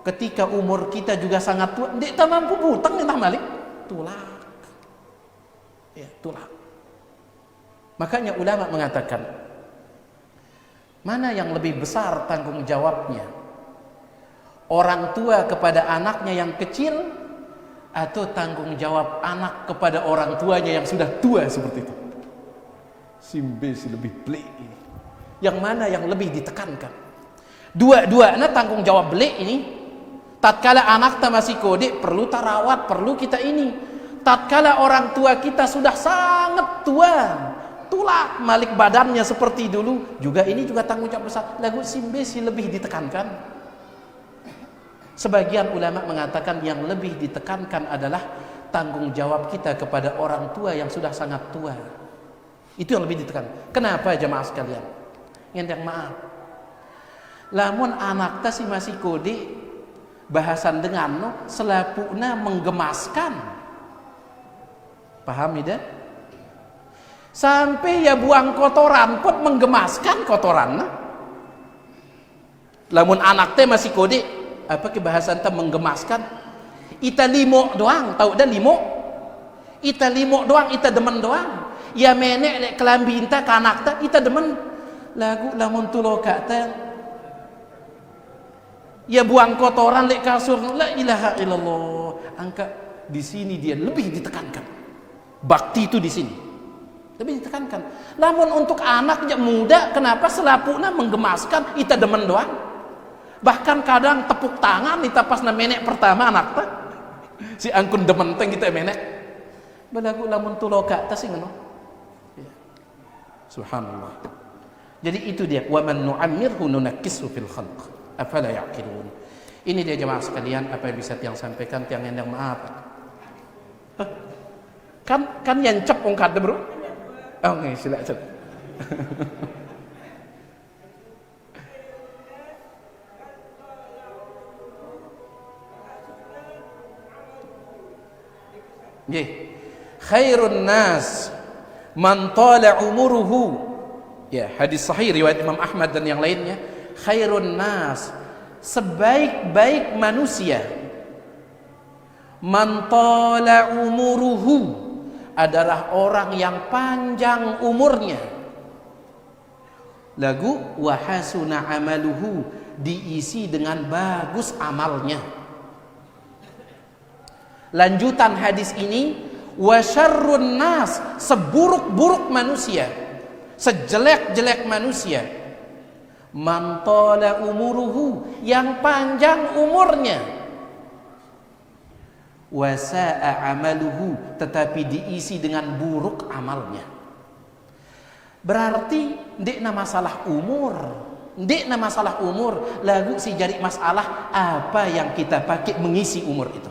Speaker 1: Ketika umur kita juga sangat tua, ndik ta mampu buteng, entah malik tulak. Ya, tulak. Makanya ulama mengatakan, mana yang lebih besar tanggung jawabnya? Orang tua kepada anaknya yang kecil, atau tanggung jawab anak kepada orang tuanya yang sudah tua seperti itu? Simbe si lebih belik ini. Yang mana yang lebih ditekankan? Dua-duanya tanggung jawab belik ini. Tatkala anak ta masih kode, perlu tarawat, perlu kita ini. Tatkala orang tua kita sudah sangat tua, tulak malik badannya seperti dulu, juga ini juga tanggung jawab besar. Lagu simbe si lebih ditekankan. Sebagian ulama mengatakan yang lebih ditekankan adalah tanggung jawab kita kepada orang tua yang sudah sangat tua. Itu yang lebih ditekankan. Kenapa jemaah sekalian? Yang maaf, lamun anak ta si masih kode, bahasan dengan no selapuna menggemaskan. Paham tidak? Sampai ya buang kotoran pun menggemaskan kotoran. Lamun anak teh masih kode, apa kebahasan teh menggemaskan? Ita limo doang, tahu dah limo? Ita limo doang, ita demen doang. Ya menek lek kelambi inta ka anak teh, ita demen. Lagu lamun tuloka teh, ya buang kotoran lek kasur, la ilaha illallah. Angka di sini dia lebih ditekankan. Bakti itu di sini lebih ditekankan. Namun untuk anak yang muda, kenapa selapuna menggemaskan, ita demen doang. Bahkan kadang tepuk tangan ita pas na menek pertama anak ta, si angkun demen teng kita menek. Balagu lamun tuloka ta sing ngono. Subhanallah. Jadi itu dia, wa man nu'ammirhu nunakkishu fil khalq afala ya'qilun. Ini dia jemaah sekalian apa yang bisa tiang sampaikan, tiang yang maaf. Kan yang cep ongkat bro. Oh nggih, silakan. Nggih. Khairun nas man tala umuruhu. Ya, hadis sahih riwayat Imam Ahmad dan yang lainnya. Khairun nas, sebaik-baik manusia, man tala umuruhu, adalah orang yang panjang umurnya. Lagu wa hasuna amaluhu, diisi dengan bagus amalnya. Lanjutan hadis ini, wa syarrun nas, seburuk-buruk manusia, sejelek-jelek manusia, man tala umuruhu, yang panjang umurnya, wasa'a amaluhu, tetapi diisi dengan buruk amalnya. Berarti ndekna masalah umur, ndekna masalah umur, lagu si jadi masalah apa yang kita pakai mengisi umur itu.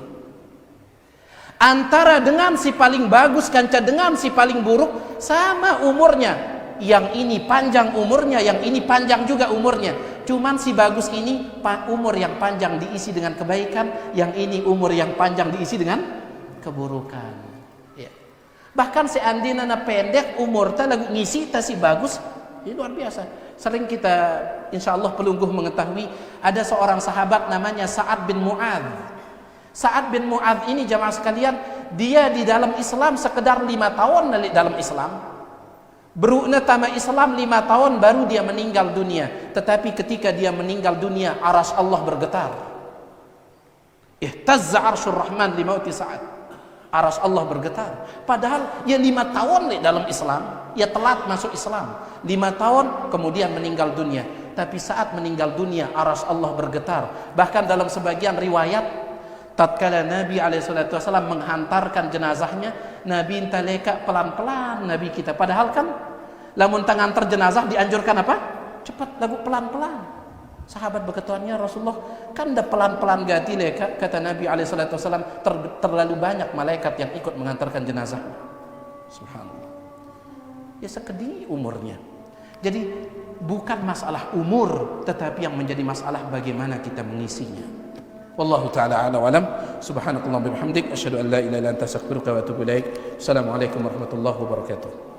Speaker 1: Antara dengan si paling bagus kanca dengan si paling buruk sama umurnya. Yang ini panjang umurnya, yang ini panjang juga umurnya. Cuman si bagus ini umur yang panjang diisi dengan kebaikan, yang ini umur yang panjang diisi dengan keburukan. Bahkan seandainya na pendek umur ta lagu ngisi ta si bagus, ini luar biasa. Sering kita insyaallah pelungguh mengetahui ada seorang sahabat namanya Sa'ad bin Mu'adz. Sa'ad bin Mu'adz ini jamaah sekalian, dia di dalam Islam sekedar 5 tahun dalam Islam. Berukna tama Islam 5 tahun baru dia meninggal dunia. Tetapi ketika dia meninggal dunia, arsy Allah bergetar. Ihtazza arsyur Rahman li mauti Sa'ad. Aras Allah bergetar. Padahal ya 5 tahun dalam Islam, ya telat masuk Islam. 5 tahun kemudian meninggal dunia. Tapi saat meninggal dunia aras Allah bergetar. Bahkan dalam sebagian riwayat, tatkala Nabi alaihissalatu wassalam menghantarkan jenazahnya, Nabi intaleka pelan-pelan Nabi kita. Padahal kan lamun tangan terjenazah dianjurkan apa? Cepat, lagu pelan-pelan. Sahabat berkataannya, Rasulullah kan dah pelan-pelan gati leka, kata Nabi alaihissalatu wassalam, terlalu banyak malaikat yang ikut mengantarkan jenazah. Subhanallah. Ya sekedih umurnya. Jadi bukan masalah umur, tetapi yang menjadi masalah bagaimana kita mengisinya. Wallahu taala a'lam wa alam. Subhanakallah bihamdik asyhadu an la ilaha illa anta astaghfiruka wa atubu ilaik. Assalamualaikum warahmatullahi wabarakatuh.